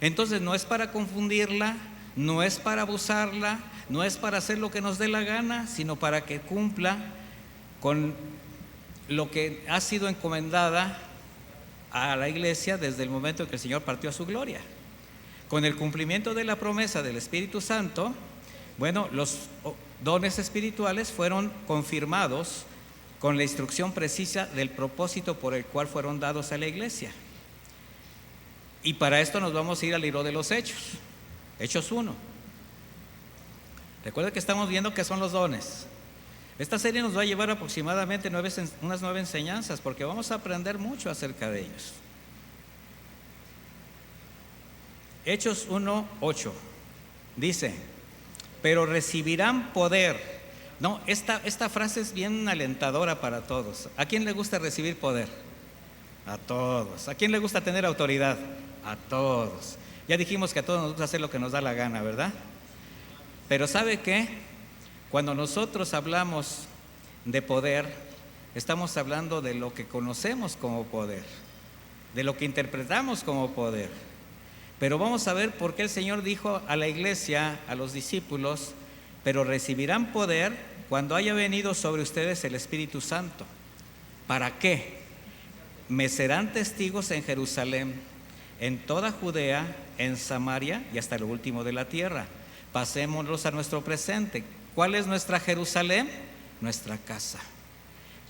Entonces no es para confundirla, no es para abusarla, no es para hacer lo que nos dé la gana, sino para que cumpla con lo que ha sido encomendada a la iglesia desde el momento en que el Señor partió a su gloria. Con el cumplimiento de la promesa del Espíritu Santo, bueno, los dones espirituales fueron confirmados con la instrucción precisa del propósito por el cual fueron dados a la iglesia. Y para esto nos vamos a ir al libro de los Hechos, Hechos 1. Recuerda que estamos viendo qué son los dones. Esta serie nos va a llevar aproximadamente unas 9 enseñanzas, porque vamos a aprender mucho acerca de ellos. Hechos 1:8 dice: pero recibirán poder. No, esta frase es bien alentadora para todos. ¿A quién le gusta recibir poder? A todos. ¿A quién le gusta tener autoridad? A todos. Ya dijimos que a todos nos gusta hacer lo que nos da la gana, ¿verdad? Pero ¿sabe qué? Cuando nosotros hablamos de poder, estamos hablando de lo que conocemos como poder, de lo que interpretamos como poder. Pero vamos a ver por qué el Señor dijo a la iglesia, a los discípulos: pero recibirán poder cuando haya venido sobre ustedes el Espíritu Santo. ¿Para qué? Me serán testigos en Jerusalén, en toda Judea, en Samaria y hasta lo último de la tierra. Pasémonos a nuestro presente. ¿Cuál es nuestra Jerusalén? Nuestra casa.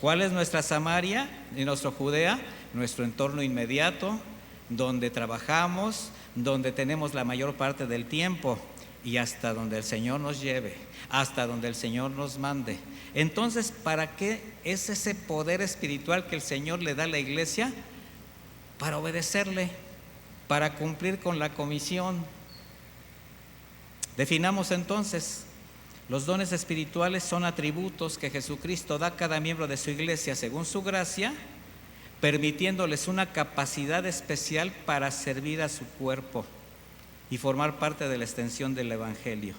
¿Cuál es nuestra Samaria y nuestra Judea? Nuestro entorno inmediato, donde trabajamos, donde tenemos la mayor parte del tiempo, y hasta donde el Señor nos lleve, hasta donde el Señor nos mande. Entonces, ¿para qué es ese poder espiritual que el Señor le da a la iglesia? Para obedecerle, para cumplir con la comisión. Definamos entonces: los dones espirituales son atributos que Jesucristo da a cada miembro de su iglesia según su gracia, permitiéndoles una capacidad especial para servir a su cuerpo y formar parte de la extensión del Evangelio.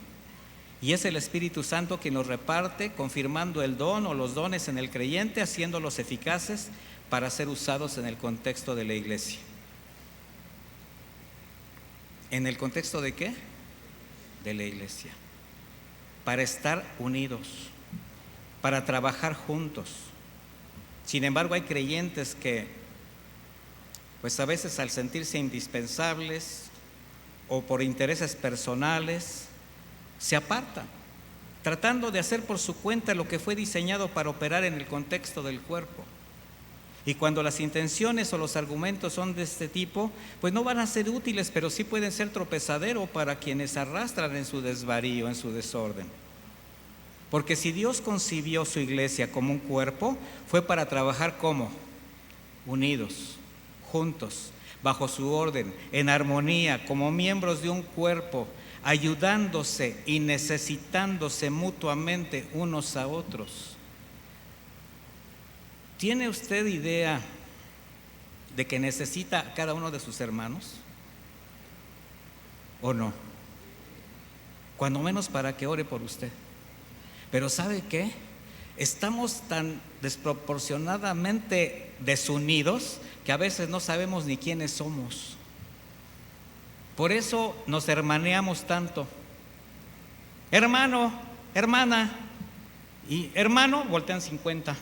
Y es el Espíritu Santo quien los reparte, confirmando el don o los dones en el creyente, haciéndolos eficaces para ser usados en el contexto de la iglesia. ¿En el contexto de qué? De la iglesia. Para estar unidos, para trabajar juntos. Sin embargo, hay creyentes que, pues a veces al sentirse indispensables o por intereses personales, se apartan, tratando de hacer por su cuenta lo que fue diseñado para operar en el contexto del cuerpo. Y cuando las intenciones o los argumentos son de este tipo, pues no van a ser útiles, pero sí pueden ser tropezadero para quienes arrastran en su desvarío, en su desorden. Porque si Dios concibió su iglesia como un cuerpo, fue para trabajar ¿cómo? Unidos, juntos, bajo su orden, en armonía, como miembros de un cuerpo, ayudándose y necesitándose mutuamente unos a otros. ¿Tiene usted idea de que necesita a cada uno de sus hermanos? ¿O no? Cuando menos para que ore por usted. Pero ¿sabe qué? Estamos tan desproporcionadamente desunidos que a veces no sabemos ni quiénes somos. Por eso nos hermaneamos tanto. Hermano, hermana, y hermano, voltean 50.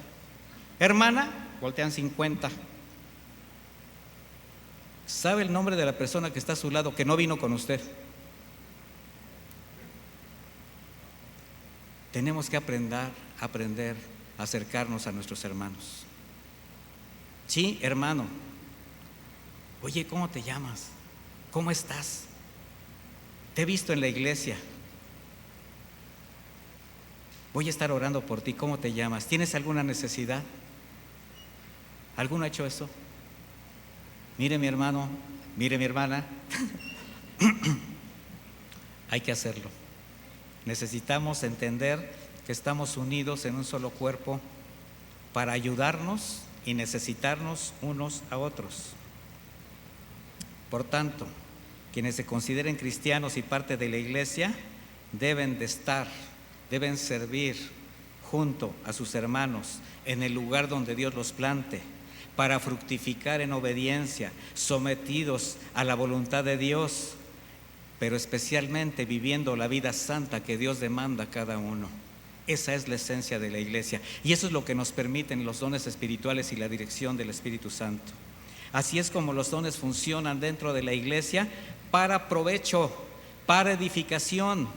Hermana, voltean 50. ¿Sabe el nombre de la persona que está a su lado que no vino con usted? Tenemos que aprender a acercarnos a nuestros hermanos. Sí, hermano. Oye, ¿cómo te llamas? ¿Cómo estás? Te he visto en la iglesia. voy a estar orando por ti. ¿Cómo te llamas? ¿Tienes alguna necesidad? ¿Alguno ha hecho eso? Mire mi hermano, mire mi hermana. Hay que hacerlo. Necesitamos entender que estamos unidos en un solo cuerpo para ayudarnos y necesitarnos unos a otros. Por tanto, quienes se consideren cristianos y parte de la iglesia deben servir junto a sus hermanos en el lugar donde Dios los plante, para fructificar en obediencia, sometidos a la voluntad de Dios, pero especialmente viviendo la vida santa que Dios demanda a cada uno. Esa es la esencia de la iglesia, y eso es lo que nos permiten los dones espirituales y la dirección del Espíritu Santo. Así es como los dones funcionan dentro de la iglesia para provecho, para edificación,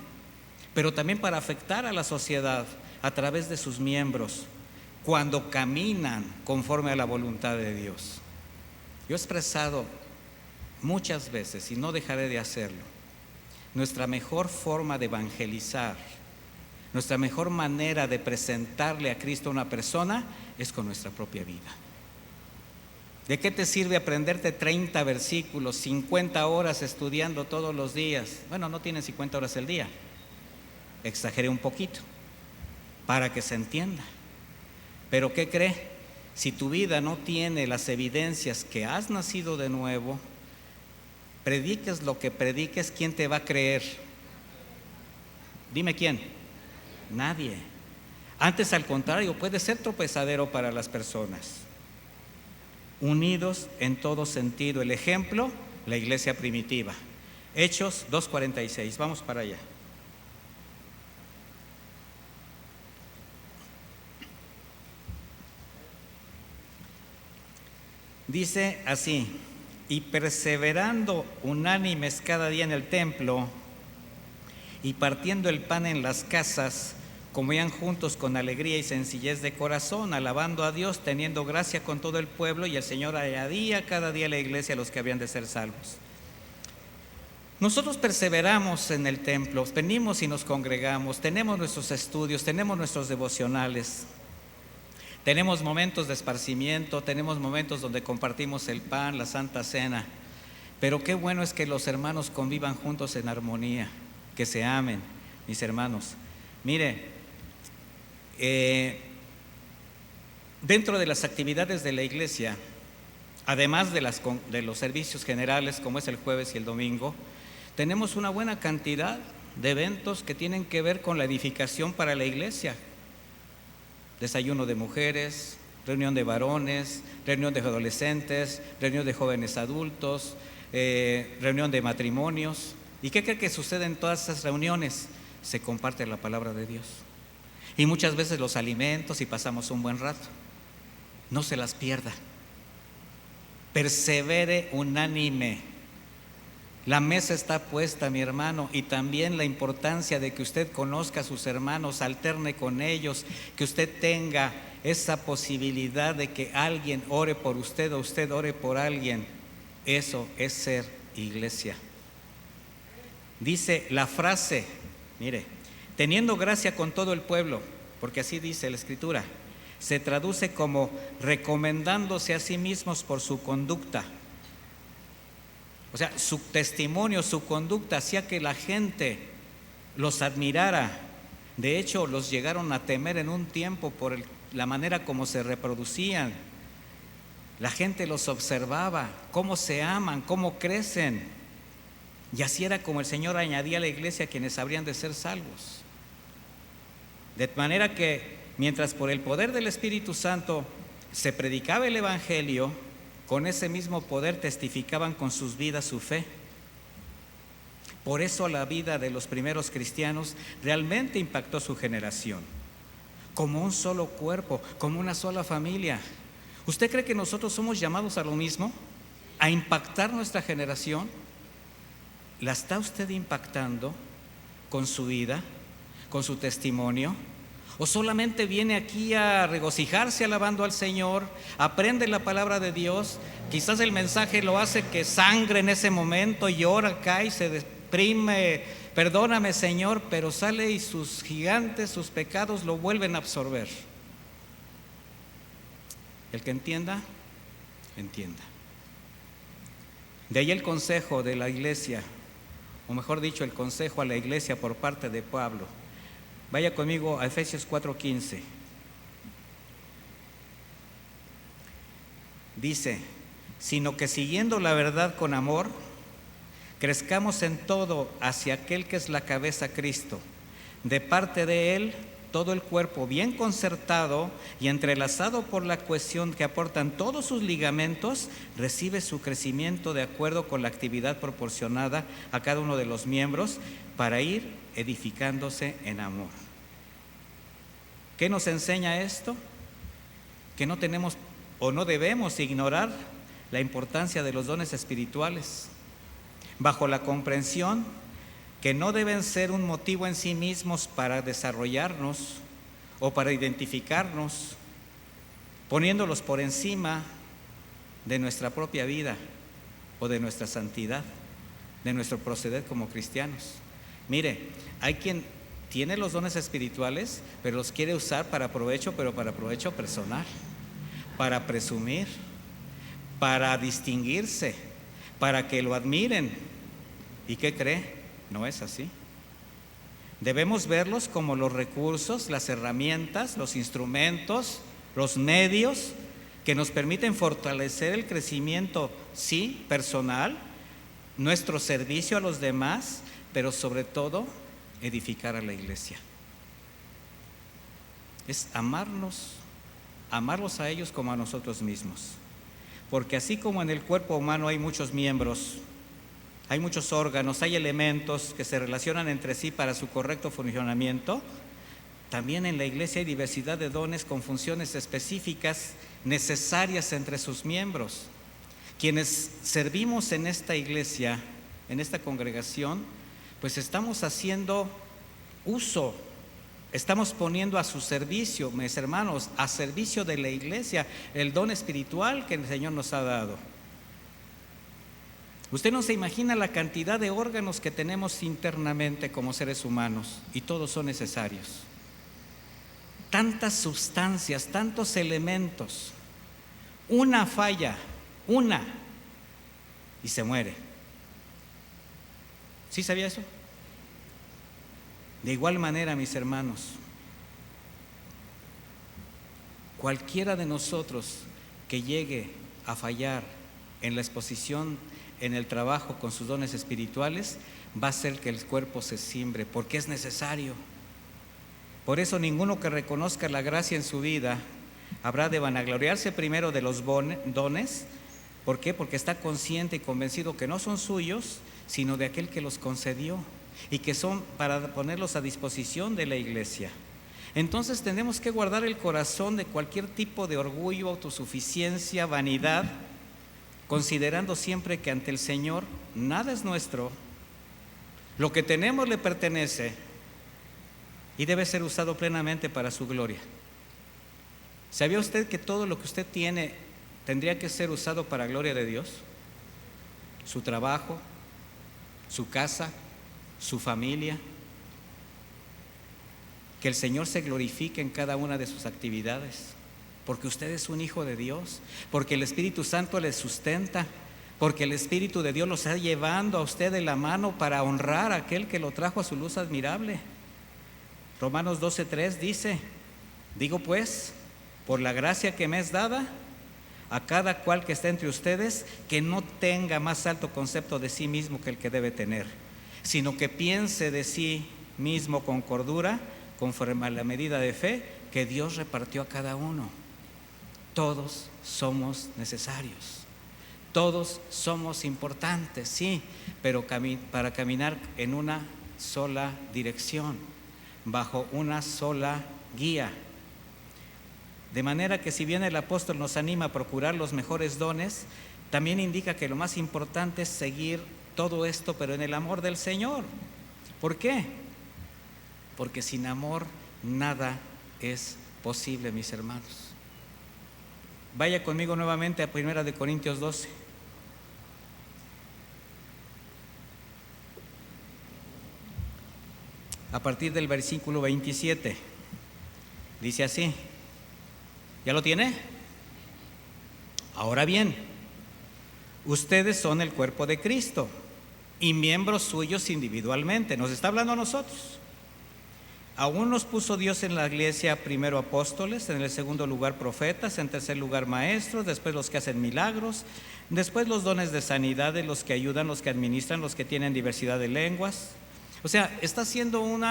pero también para afectar a la sociedad a través de sus miembros, cuando caminan conforme a la voluntad de Dios. Yo he expresado muchas veces, y no dejaré de hacerlo, nuestra mejor forma de evangelizar, nuestra mejor manera de presentarle a Cristo a una persona es con nuestra propia vida. ¿De qué te sirve aprenderte 30 versículos, 50 horas estudiando todos los días? Bueno, no tienes 50 horas al día, exageré un poquito para que se entienda. Pero ¿qué cree? Si tu vida no tiene las evidencias que has nacido de nuevo, prediques lo que prediques, ¿quién te va a creer? Dime quién. Nadie. Antes, al contrario, puede ser tropezadero para las personas. Unidos en todo sentido. El ejemplo, la iglesia primitiva. Hechos 2:46. Vamos para allá. Dice así: y perseverando unánimes cada día en el templo y partiendo el pan en las casas, comían juntos con alegría y sencillez de corazón, alabando a Dios, teniendo gracia con todo el pueblo, y el Señor añadía cada día a la iglesia a los que habían de ser salvos. Nosotros perseveramos en el templo, venimos y nos congregamos, tenemos nuestros estudios, tenemos nuestros devocionales, tenemos momentos de esparcimiento, tenemos momentos donde compartimos el pan, la Santa Cena, pero qué bueno es que los hermanos convivan juntos en armonía, que se amen, mis hermanos. Mire, dentro de las actividades de la iglesia, además de los servicios generales como es el jueves y el domingo, tenemos una buena cantidad de eventos que tienen que ver con la edificación para la iglesia. Desayuno de mujeres, reunión de varones, reunión de adolescentes, reunión de jóvenes adultos, reunión de matrimonios. ¿Y qué cree que sucede en todas esas reuniones? Se comparte la palabra de Dios. Y muchas veces los alimentos y pasamos un buen rato. No se las pierda. Persevere unánime. La mesa está puesta, mi hermano, y también la importancia de que usted conozca a sus hermanos, alterne con ellos, que usted tenga esa posibilidad de que alguien ore por usted o usted ore por alguien. Eso es ser iglesia. Dice la frase, mire, teniendo gracia con todo el pueblo, porque así dice la Escritura, se traduce como recomendándose a sí mismos por su conducta. O sea, su testimonio, su conducta hacía que la gente los admirara. De hecho, los llegaron a temer en un tiempo por la manera como se reproducían. La gente los observaba, cómo se aman, cómo crecen. Y así era como el Señor añadía a la iglesia a quienes habrían de ser salvos. De manera que mientras por el poder del Espíritu Santo se predicaba el Evangelio, con ese mismo poder testificaban con sus vidas su fe. Por eso la vida de los primeros cristianos realmente impactó su generación, como un solo cuerpo, como una sola familia. ¿Usted cree que nosotros somos llamados a lo mismo? ¿A impactar nuestra generación? ¿La está usted impactando con su vida, con su testimonio? ¿O solamente viene aquí a regocijarse alabando al Señor, aprende la palabra de Dios, quizás el mensaje lo hace que sangre en ese momento, llora, cae, se oprime, perdóname Señor, pero sale y sus gigantes, sus pecados lo vuelven a absorber. El que entienda, entienda. De ahí el consejo de la iglesia, o mejor dicho, el consejo a la iglesia por parte de Pablo. Vaya conmigo a Efesios 4:15. Dice: sino que siguiendo la verdad con amor, crezcamos en todo hacia aquel que es la cabeza, Cristo. De parte de Él, todo el cuerpo bien concertado y entrelazado por la cohesión que aportan todos sus ligamentos, recibe su crecimiento de acuerdo con la actividad proporcionada a cada uno de los miembros para ir edificándose en amor. ¿Qué nos enseña esto? Que no tenemos o no debemos ignorar la importancia de los dones espirituales, bajo la comprensión que no deben ser un motivo en sí mismos para desarrollarnos o para identificarnos, poniéndolos por encima de nuestra propia vida o de nuestra santidad, de nuestro proceder como cristianos. Mire, hay quien tiene los dones espirituales, pero los quiere usar para provecho, pero para provecho personal, para presumir, para distinguirse, para que lo admiren. ¿Y qué cree? No es así. Debemos verlos como los recursos, las herramientas, los instrumentos, los medios que nos permiten fortalecer el crecimiento, sí, personal, nuestro servicio a los demás, pero sobre todo edificar a la iglesia. Es amarlos a ellos como a nosotros mismos. Porque así como en el cuerpo humano hay muchos miembros, hay muchos órganos, hay elementos que se relacionan entre sí para su correcto funcionamiento, también en la iglesia hay diversidad de dones con funciones específicas necesarias entre sus miembros. Quienes servimos en esta iglesia, en esta congregación, pues estamos haciendo uso, estamos poniendo a su servicio, mis hermanos, a servicio de la iglesia, el don espiritual que el Señor nos ha dado. Usted no se imagina la cantidad de órganos que tenemos internamente como seres humanos, y todos son necesarios. Tantas sustancias, tantos elementos. Una falla, y se muere. ¿Sí sabía eso? De igual manera, mis hermanos, cualquiera de nosotros que llegue a fallar en la exposición, en el trabajo con sus dones espirituales, va a hacer que el cuerpo se ciembre, porque es necesario. Por eso ninguno que reconozca la gracia en su vida habrá de vanagloriarse primero de los dones. ¿Por qué? Porque está consciente y convencido que no son suyos, sino de aquel que los concedió y que son para ponerlos a disposición de la iglesia. Entonces tenemos que guardar el corazón de cualquier tipo de orgullo, autosuficiencia, vanidad, considerando siempre que ante el Señor nada es nuestro, lo que tenemos le pertenece y debe ser usado plenamente para su gloria. ¿Sabía usted que todo lo que usted tiene tendría que ser usado para la gloria de Dios? Su trabajo, su casa, su familia. Que el Señor se glorifique en cada una de sus actividades, porque usted es un hijo de Dios, porque el Espíritu Santo le sustenta, porque el Espíritu de Dios lo está llevando a usted de la mano para honrar a aquel que lo trajo a su luz admirable. Romanos 12:3 dice: digo pues, por la gracia que me es dada, a cada cual que esté entre ustedes, que no tenga más alto concepto de sí mismo que el que debe tener, sino que piense de sí mismo con cordura, conforme a la medida de fe que Dios repartió a cada uno. Todos somos necesarios, todos somos importantes, sí, pero para caminar en una sola dirección, bajo una sola guía. De manera que si bien el apóstol nos anima a procurar los mejores dones, también indica que lo más importante es seguir todo esto, pero en el amor del Señor. ¿Por qué? Porque sin amor nada es posible, mis hermanos. Vaya conmigo nuevamente a 1 Corintios 12. a partir del versículo 27. Dice así, ¿ya lo tiene? Ahora bien, ustedes son el cuerpo de Cristo y miembros suyos individualmente. Nos está hablando a nosotros. Aún nos puso Dios en la iglesia primero apóstoles, en el segundo lugar profetas, en tercer lugar maestros, después los que hacen milagros, después los dones de sanidades, los que ayudan, los que administran, los que tienen diversidad de lenguas. O sea, está haciendo un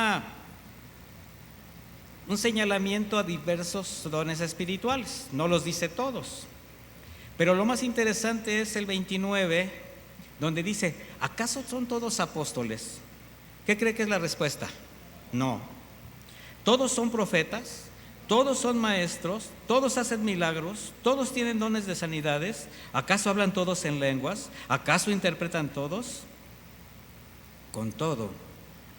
señalamiento a diversos dones espirituales. No los dice todos. Pero lo más interesante es el 29, donde dice, ¿acaso son todos apóstoles? ¿Qué cree que es la respuesta? No. Todos son profetas, todos son maestros, todos hacen milagros, todos tienen dones de sanidades. ¿Acaso hablan todos en lenguas? ¿Acaso interpretan todos? Con todo,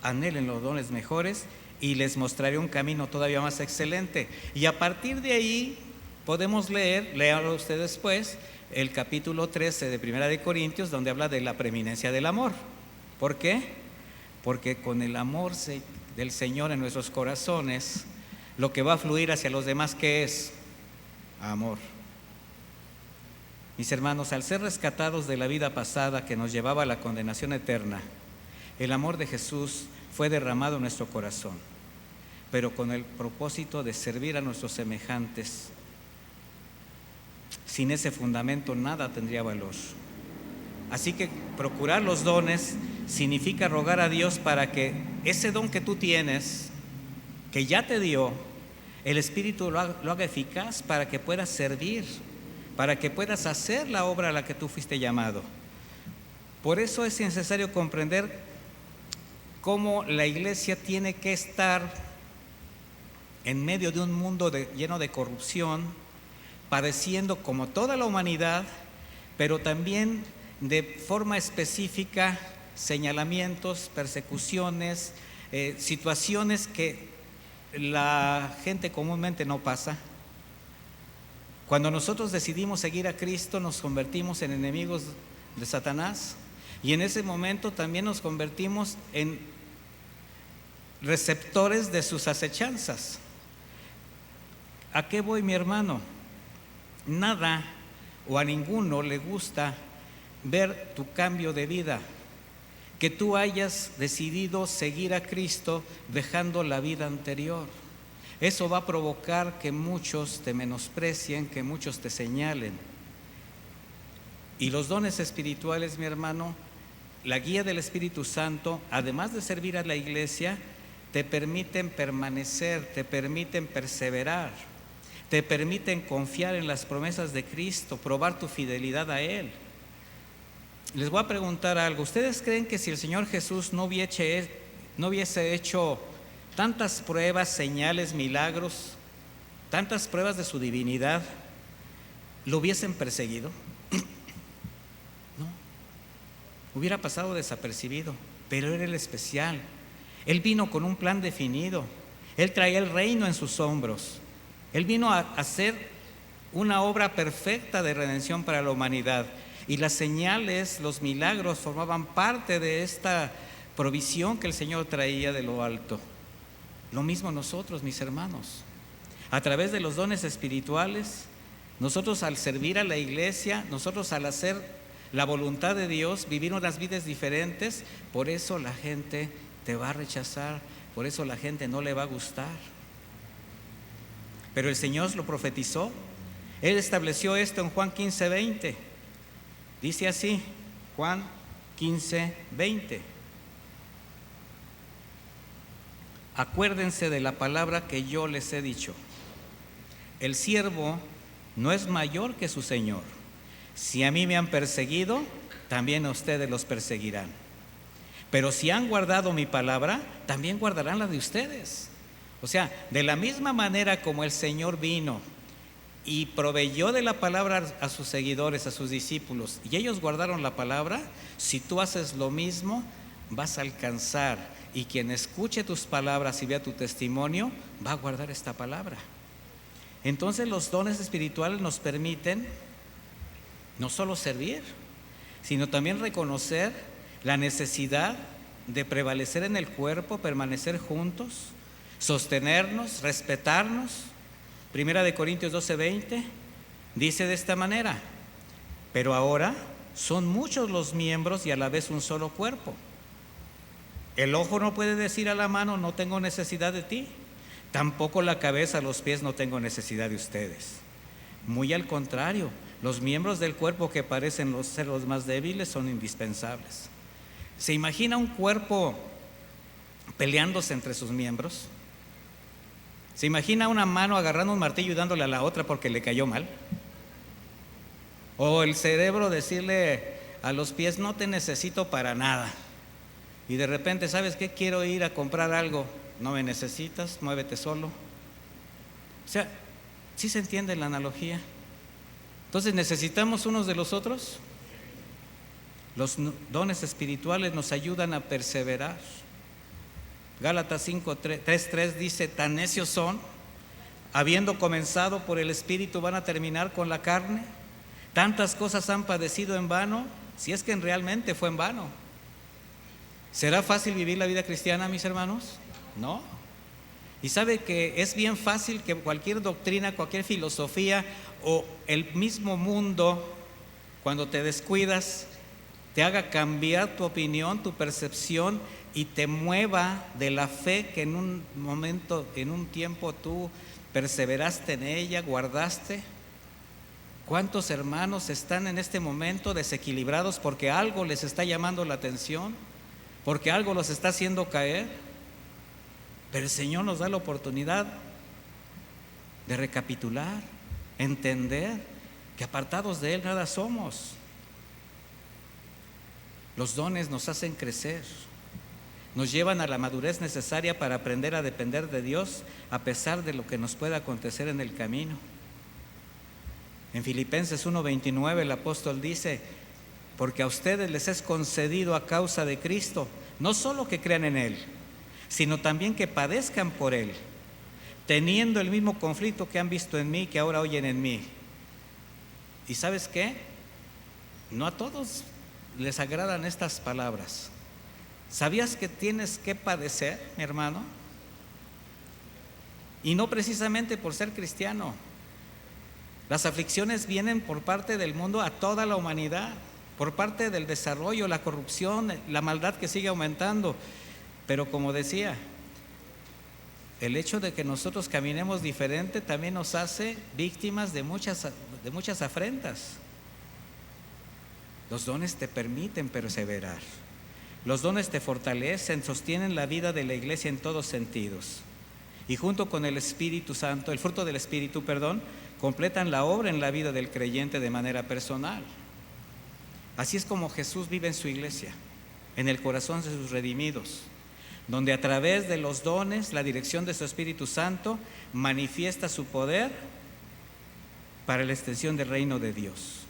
anhelen los dones mejores y les mostraré un camino todavía más excelente. Y a partir de ahí podemos léalo usted después, el capítulo 13 de Primera de Corintios, donde habla de la preeminencia del amor. ¿Por qué? Porque con el amor del Señor en nuestros corazones, lo que va a fluir hacia los demás, ¿qué es? Amor. Mis hermanos, al ser rescatados de la vida pasada que nos llevaba a la condenación eterna, el amor de Jesús fue derramado en nuestro corazón, pero con el propósito de servir a nuestros semejantes. Sin ese fundamento nada tendría valor. Así que procurar los dones significa rogar a Dios para que ese don que tú tienes, que ya te dio, el Espíritu lo haga eficaz para que puedas servir, para que puedas hacer la obra a la que tú fuiste llamado. Por eso es necesario comprender cómo la iglesia tiene que estar en medio de un mundo lleno de corrupción, padeciendo como toda la humanidad, pero también de forma específica señalamientos, persecuciones, situaciones que la gente comúnmente no pasa. Cuando nosotros decidimos seguir a Cristo, nos convertimos en enemigos de Satanás, y en ese momento también nos convertimos en receptores de sus acechanzas. ¿A qué voy, mi hermano? Nada o a ninguno le gusta ver tu cambio de vida, que tú hayas decidido seguir a Cristo dejando la vida anterior. Eso va a provocar que muchos te menosprecien, que muchos te señalen. Y los dones espirituales, mi hermano, la guía del Espíritu Santo, además de servir a la iglesia, te permiten permanecer, te permiten perseverar, te permiten confiar en las promesas de Cristo, probar tu fidelidad a Él. Les voy a preguntar algo. ¿Ustedes creen que si el Señor Jesús no hubiese hecho tantas pruebas, señales, milagros, tantas pruebas de su divinidad, lo hubiesen perseguido? No, hubiera pasado desapercibido, pero era el especial. Él vino con un plan definido. Él traía el reino en sus hombros. Él vino a hacer una obra perfecta de redención para la humanidad. Y las señales, los milagros formaban parte de esta provisión que el Señor traía de lo alto. Lo mismo nosotros, mis hermanos. A través de los dones espirituales, nosotros al servir a la iglesia, nosotros al hacer la voluntad de Dios, vivir unas vidas diferentes, por eso la gente te va a rechazar, por eso la gente no le va a gustar. Pero el Señor lo profetizó. Él estableció esto en Juan 15:20. Dice así, Juan 15:20. Acuérdense de la palabra que yo les he dicho. El siervo no es mayor que su Señor. Si a mí me han perseguido, también a ustedes los perseguirán. Pero si han guardado mi palabra, también guardarán la de ustedes. O sea, de la misma manera como el Señor vino y proveyó de la palabra a sus seguidores, a sus discípulos, y ellos guardaron la palabra, si tú haces lo mismo, vas a alcanzar, y quien escuche tus palabras y vea tu testimonio, va a guardar esta palabra. Entonces los dones espirituales nos permiten no solo servir, sino también reconocer la necesidad de prevalecer en el cuerpo, permanecer juntos, sostenernos, respetarnos. Primera de Corintios 12:20 dice de esta manera: pero ahora son muchos los miembros y a la vez un solo cuerpo. El ojo no puede decir a la mano, no tengo necesidad de ti. Tampoco la cabeza a los pies, no tengo necesidad de ustedes. Muy al contrario, los miembros del cuerpo que parecen ser los más débiles son indispensables. ¿Se imagina un cuerpo peleándose entre sus miembros? ¿Se imagina una mano agarrando un martillo y dándole a la otra porque le cayó mal? O el cerebro decirle a los pies, no te necesito para nada. Y de repente, ¿sabes qué? Quiero ir a comprar algo. No me necesitas, muévete solo. O sea, ¿sí se entiende la analogía? Entonces, ¿necesitamos unos de los otros? Los dones espirituales nos ayudan a perseverar. Gálatas 3:3 dice: tan necios son, habiendo comenzado por el Espíritu, van a terminar con la carne. Tantas cosas han padecido en vano, si es que realmente fue en vano. ¿Será fácil vivir la vida cristiana, mis hermanos? No. Y sabe que es bien fácil que cualquier doctrina, cualquier filosofía o el mismo mundo, cuando te descuidas, te haga cambiar tu opinión, tu percepción y te mueva de la fe que en un momento, en un tiempo tú perseveraste en ella, guardaste. ¿Cuántos hermanos están en este momento desequilibrados porque algo les está llamando la atención, porque algo los está haciendo caer? Pero el Señor nos da la oportunidad de recapitular, entender que apartados de Él nada somos. Los dones nos hacen crecer, nos llevan a la madurez necesaria para aprender a depender de Dios a pesar de lo que nos pueda acontecer en el camino. En Filipenses 1:29 el apóstol dice: porque a ustedes les es concedido a causa de Cristo, no solo que crean en Él, sino también que padezcan por Él, teniendo el mismo conflicto que han visto en mí, que ahora oyen en mí. ¿Y sabes qué? No a todos les agradan estas palabras. ¿Sabías que tienes que padecer, mi hermano? Y no precisamente por ser cristiano. Las aflicciones vienen por parte del mundo a toda la humanidad, por parte del desarrollo, la corrupción, la maldad que sigue aumentando. Pero como decía, el hecho de que nosotros caminemos diferente también nos hace víctimas de muchas afrentas. Los dones te permiten perseverar. Los dones te fortalecen, sostienen la vida de la iglesia en todos sentidos. Y junto con el Espíritu Santo, el fruto del Espíritu, completan la obra en la vida del creyente de manera personal. Así es como Jesús vive en su iglesia, en el corazón de sus redimidos, donde a través de los dones, la dirección de su Espíritu Santo, manifiesta su poder para la extensión del reino de Dios.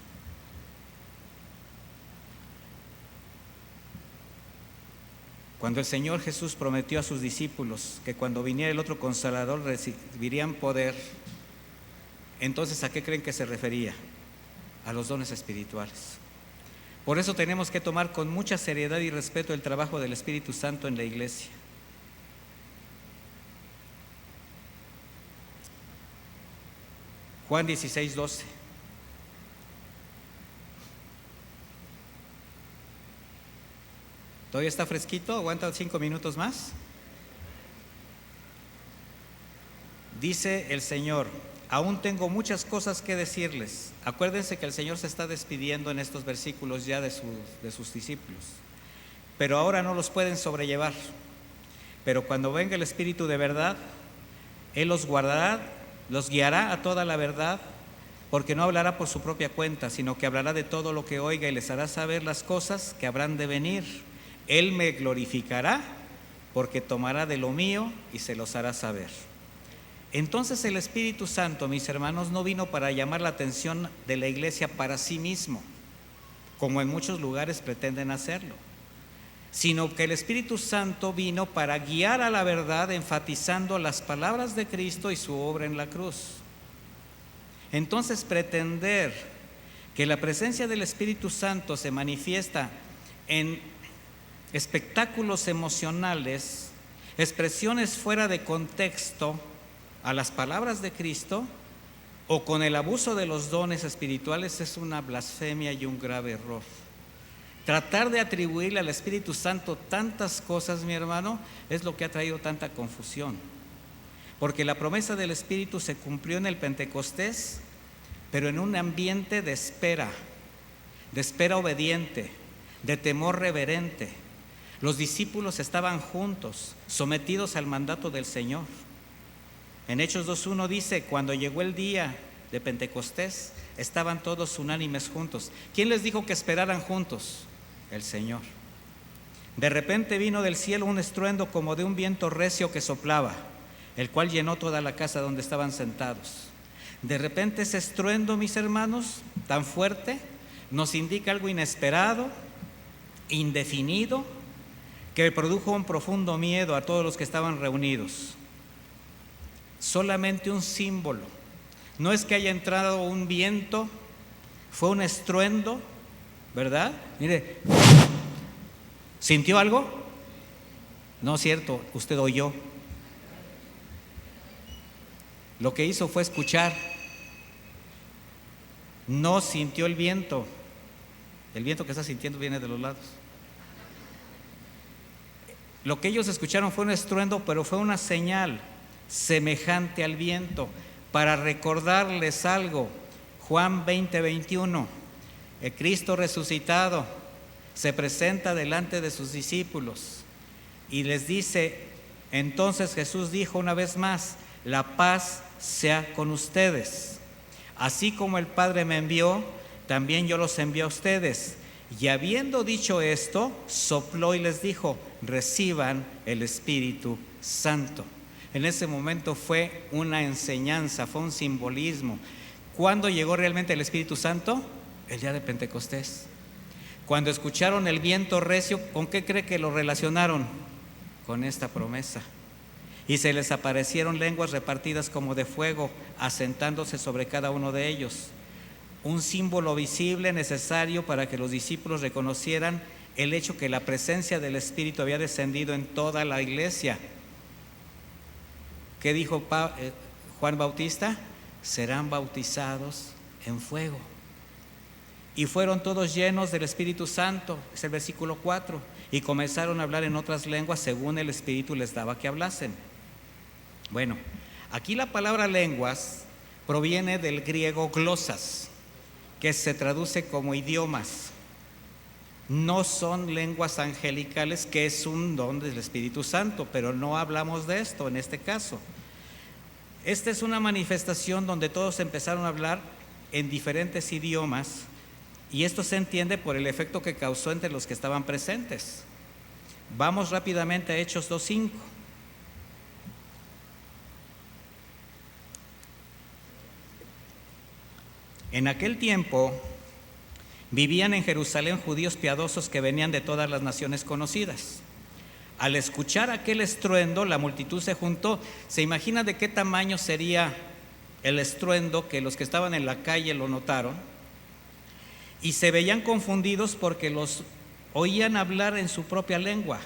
Cuando el Señor Jesús prometió a sus discípulos que cuando viniera el otro Consolador recibirían poder, entonces ¿a qué creen que se refería? A los dones espirituales. Por eso tenemos que tomar con mucha seriedad y respeto el trabajo del Espíritu Santo en la iglesia. Juan 16:12. ¿Todavía está fresquito? ¿Aguanta 5 minutos más? Dice el Señor: aún tengo muchas cosas que decirles. Acuérdense que el Señor se está despidiendo en estos versículos ya de sus discípulos. Pero ahora no los pueden sobrellevar. Pero cuando venga el Espíritu de verdad, Él los guardará, los guiará a toda la verdad, porque no hablará por su propia cuenta, sino que hablará de todo lo que oiga y les hará saber las cosas que habrán de venir. Él me glorificará, porque tomará de lo mío y se los hará saber. Entonces el Espíritu Santo, mis hermanos, no vino para llamar la atención de la iglesia para sí mismo, como en muchos lugares pretenden hacerlo, sino que el Espíritu Santo vino para guiar a la verdad, enfatizando las palabras de Cristo y su obra en la cruz. Entonces, pretender que la presencia del Espíritu Santo se manifiesta en espectáculos emocionales, expresiones fuera de contexto a las palabras de Cristo o con el abuso de los dones espirituales es una blasfemia y un grave error. Tratar de atribuirle al Espíritu Santo tantas cosas, mi hermano, es lo que ha traído tanta confusión. Porque la promesa del Espíritu se cumplió en el Pentecostés, pero en un ambiente de espera obediente, de temor reverente. Los discípulos estaban juntos, sometidos al mandato del Señor. En Hechos 2:1 dice, cuando llegó el día de Pentecostés, estaban todos unánimes juntos. ¿Quién les dijo que esperaran juntos? El Señor. De repente vino del cielo un estruendo como de un viento recio que soplaba, el cual llenó toda la casa donde estaban sentados. De repente ese estruendo, mis hermanos, tan fuerte, nos indica algo inesperado, indefinido, que produjo un profundo miedo a todos los que estaban reunidos. Solamente un símbolo. No es que haya entrado un viento, fue un estruendo, ¿verdad? Mire, ¿sintió algo? No es cierto, usted oyó. Lo que hizo fue escuchar. No sintió el viento. El viento que está sintiendo viene de los lados. Lo que ellos escucharon fue un estruendo, pero fue una señal semejante al viento para recordarles algo. Juan 20:21, el Cristo resucitado se presenta delante de sus discípulos y les dice, entonces Jesús dijo una vez más, la paz sea con ustedes. Así como el Padre me envió, también yo los envío a ustedes. Y habiendo dicho esto, sopló y les dijo, reciban el Espíritu Santo. En ese momento fue una enseñanza, fue un simbolismo. ¿Cuándo llegó realmente el Espíritu Santo? El día de Pentecostés. Cuando escucharon el viento recio, ¿con qué cree que lo relacionaron? Con esta promesa. Y se les aparecieron lenguas repartidas como de fuego, asentándose sobre cada uno de ellos. Un símbolo visible necesario para que los discípulos reconocieran el hecho que la presencia del Espíritu había descendido en toda la iglesia. ¿Qué dijo Juan Bautista? Serán bautizados en fuego. Y fueron todos llenos del Espíritu Santo, es el versículo 4, y comenzaron a hablar en otras lenguas según el Espíritu les daba que hablasen. Bueno, aquí la palabra lenguas proviene del griego glosas, que se traduce como idiomas. No son lenguas angelicales, que es un don del Espíritu Santo, pero no hablamos de esto en este caso. Esta es una manifestación donde todos empezaron a hablar en diferentes idiomas, y esto se entiende por el efecto que causó entre los que estaban presentes. Vamos rápidamente a Hechos 2:5. En aquel tiempo vivían en Jerusalén judíos piadosos que venían de todas las naciones conocidas. Al escuchar aquel estruendo, la multitud se juntó. ¿Se imagina de qué tamaño sería el estruendo que los que estaban en la calle lo notaron? Y se veían confundidos porque los oían hablar en su propia lengua.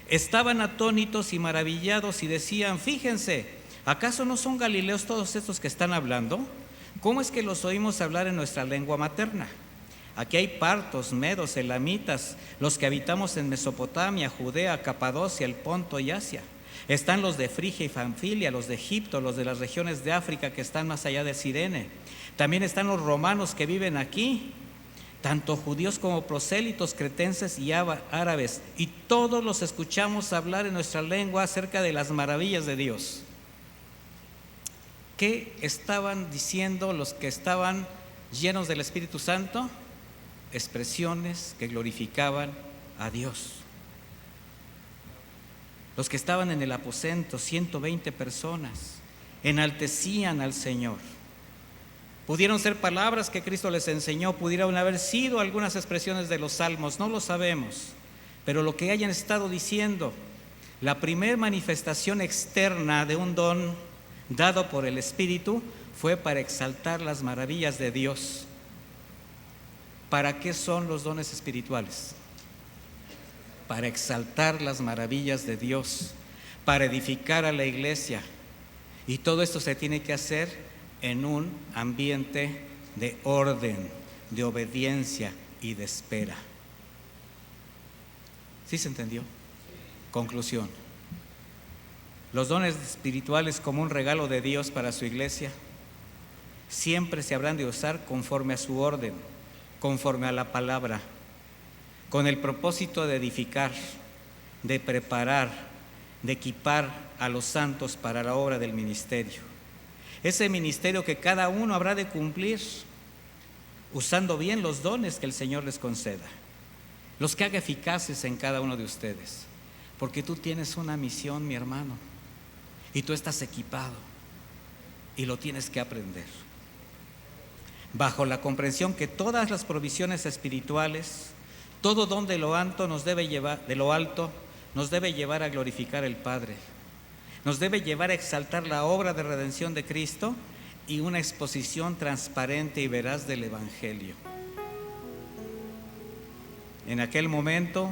Estaban atónitos y maravillados y decían, fíjense, ¿acaso no son galileos todos estos que están hablando? ¿Cómo es que los oímos hablar en nuestra lengua materna? Aquí hay partos, medos, elamitas, los que habitamos en Mesopotamia, Judea, Capadocia, el Ponto y Asia. Están los de Frigia y Panfilia, los de Egipto, los de las regiones de África que están más allá de Cirene. También están los romanos que viven aquí, tanto judíos como prosélitos, cretenses y árabes. Y todos los escuchamos hablar en nuestra lengua acerca de las maravillas de Dios. ¿Qué estaban diciendo los que estaban llenos del Espíritu Santo? Expresiones que glorificaban a Dios. Los que estaban en el aposento, 120 personas, enaltecían al Señor. Pudieron ser palabras que Cristo les enseñó, pudieron haber sido algunas expresiones de los salmos, no lo sabemos, pero lo que hayan estado diciendo, la primera manifestación externa de un don dado por el Espíritu fue para exaltar las maravillas de Dios. ¿Para qué son los dones espirituales? para exaltar las maravillas de Dios, para edificar a la iglesia. Y todo esto se tiene que hacer en un ambiente de orden, de obediencia y de espera. ¿Sí se entendió? Conclusión. Los dones espirituales como un regalo de Dios para su iglesia siempre se habrán de usar conforme a su orden, conforme a la palabra, con el propósito de edificar, de preparar, de equipar a los santos para la obra del ministerio. Ese ministerio que cada uno habrá de cumplir usando bien los dones que el Señor les conceda, los que haga eficaces en cada uno de ustedes, porque tú tienes una misión, mi hermano, y tú estás equipado y lo tienes que aprender bajo la comprensión que todas las provisiones espirituales, todo don de lo alto nos debe llevar a glorificar al Padre, nos debe llevar a exaltar la obra de redención de Cristo y una exposición transparente y veraz del Evangelio. En aquel momento,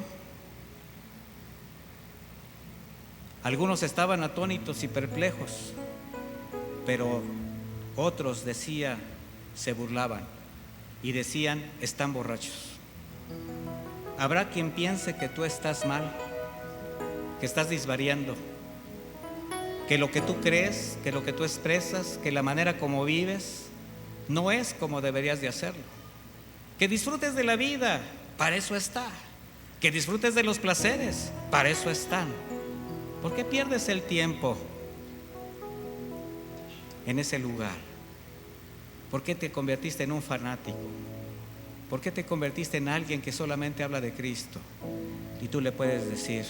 algunos estaban atónitos y perplejos, pero otros se burlaban y decían: están borrachos. Habrá quien piense que tú estás mal, que estás disvariando, que lo que tú crees, que lo que tú expresas, que la manera como vives no es como deberías de hacerlo. Que disfrutes de la vida, para eso está. Que disfrutes de los placeres, para eso están. ¿Por qué pierdes el tiempo en ese lugar? ¿Por qué te convertiste en un fanático? ¿Por qué te convertiste en alguien que solamente habla de Cristo? Y tú le puedes decir: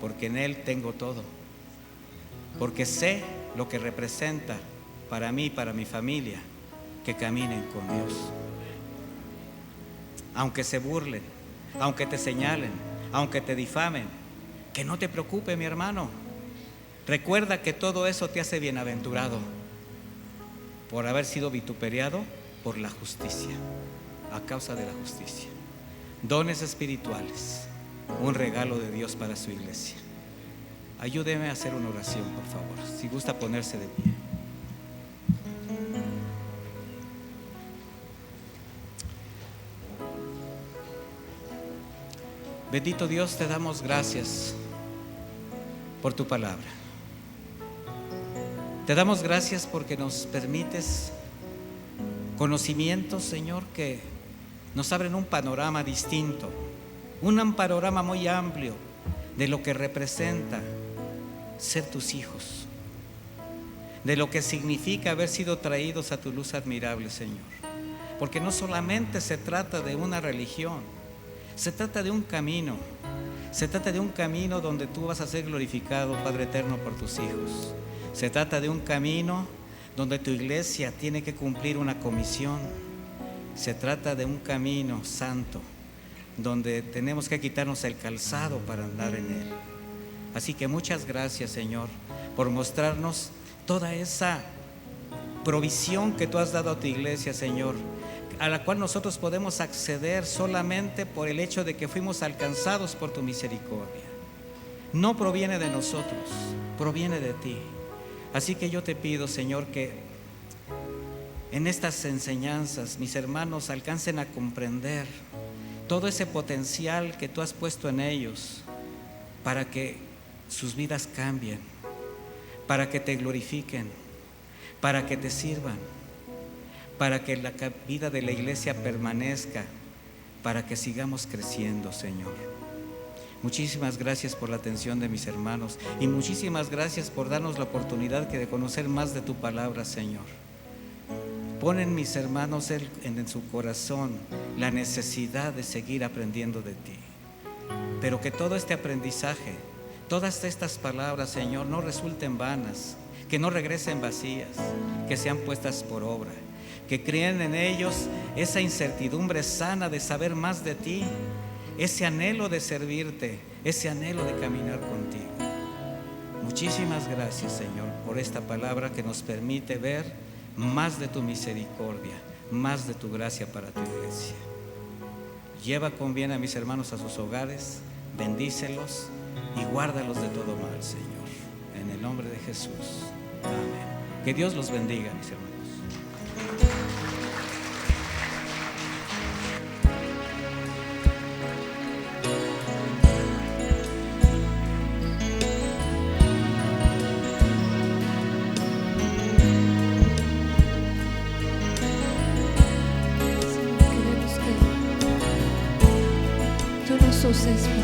porque en Él tengo todo, porque sé lo que representa para mí y para mi familia que caminen con Dios. Aunque se burlen, aunque te señalen, aunque te difamen, que no te preocupe, mi hermano. Recuerda que todo eso te hace bienaventurado por haber sido vituperiado por la justicia, a causa de la justicia. Dones espirituales, un regalo de Dios para su iglesia. Ayúdeme a hacer una oración, por favor, si gusta ponerse de pie. Bendito Dios, te damos gracias por tu palabra. Te damos gracias porque nos permites conocimientos, Señor, que nos abren un panorama distinto, un panorama muy amplio de lo que representa ser tus hijos, de lo que significa haber sido traídos a tu luz admirable, Señor. Porque no solamente se trata de una religión, se trata de un camino. Se trata de un camino donde tú vas a ser glorificado, Padre eterno, por tus hijos. Se trata de un camino donde tu iglesia tiene que cumplir una comisión. Se trata de un camino santo, donde tenemos que quitarnos el calzado para andar en él. Así que muchas gracias, Señor, por mostrarnos toda esa provisión que tú has dado a tu iglesia, Señor, a la cual nosotros podemos acceder solamente por el hecho de que fuimos alcanzados por tu misericordia. No proviene de nosotros, proviene de ti. Así que yo te pido, Señor, que en estas enseñanzas mis hermanos alcancen a comprender todo ese potencial que tú has puesto en ellos para que sus vidas cambien, para que te glorifiquen, para que te sirvan, para que la vida de la iglesia permanezca, para que sigamos creciendo, Señor. Muchísimas gracias por la atención de mis hermanos y muchísimas gracias por darnos la oportunidad de conocer más de tu palabra, Señor. Pon en mis hermanos en su corazón la necesidad de seguir aprendiendo de ti, pero que todo este aprendizaje, todas estas palabras, Señor, no resulten vanas, que no regresen vacías, que sean puestas por obra, que creen en ellos esa incertidumbre sana de saber más de ti, ese anhelo de servirte, ese anhelo de caminar contigo. Muchísimas gracias, Señor, por esta palabra que nos permite ver más de tu misericordia, más de tu gracia para tu iglesia. Lleva con bien a mis hermanos a sus hogares, bendícelos y guárdalos de todo mal, Señor. En el nombre de Jesús. Amén. Que Dios los bendiga, mis hermanos. Uses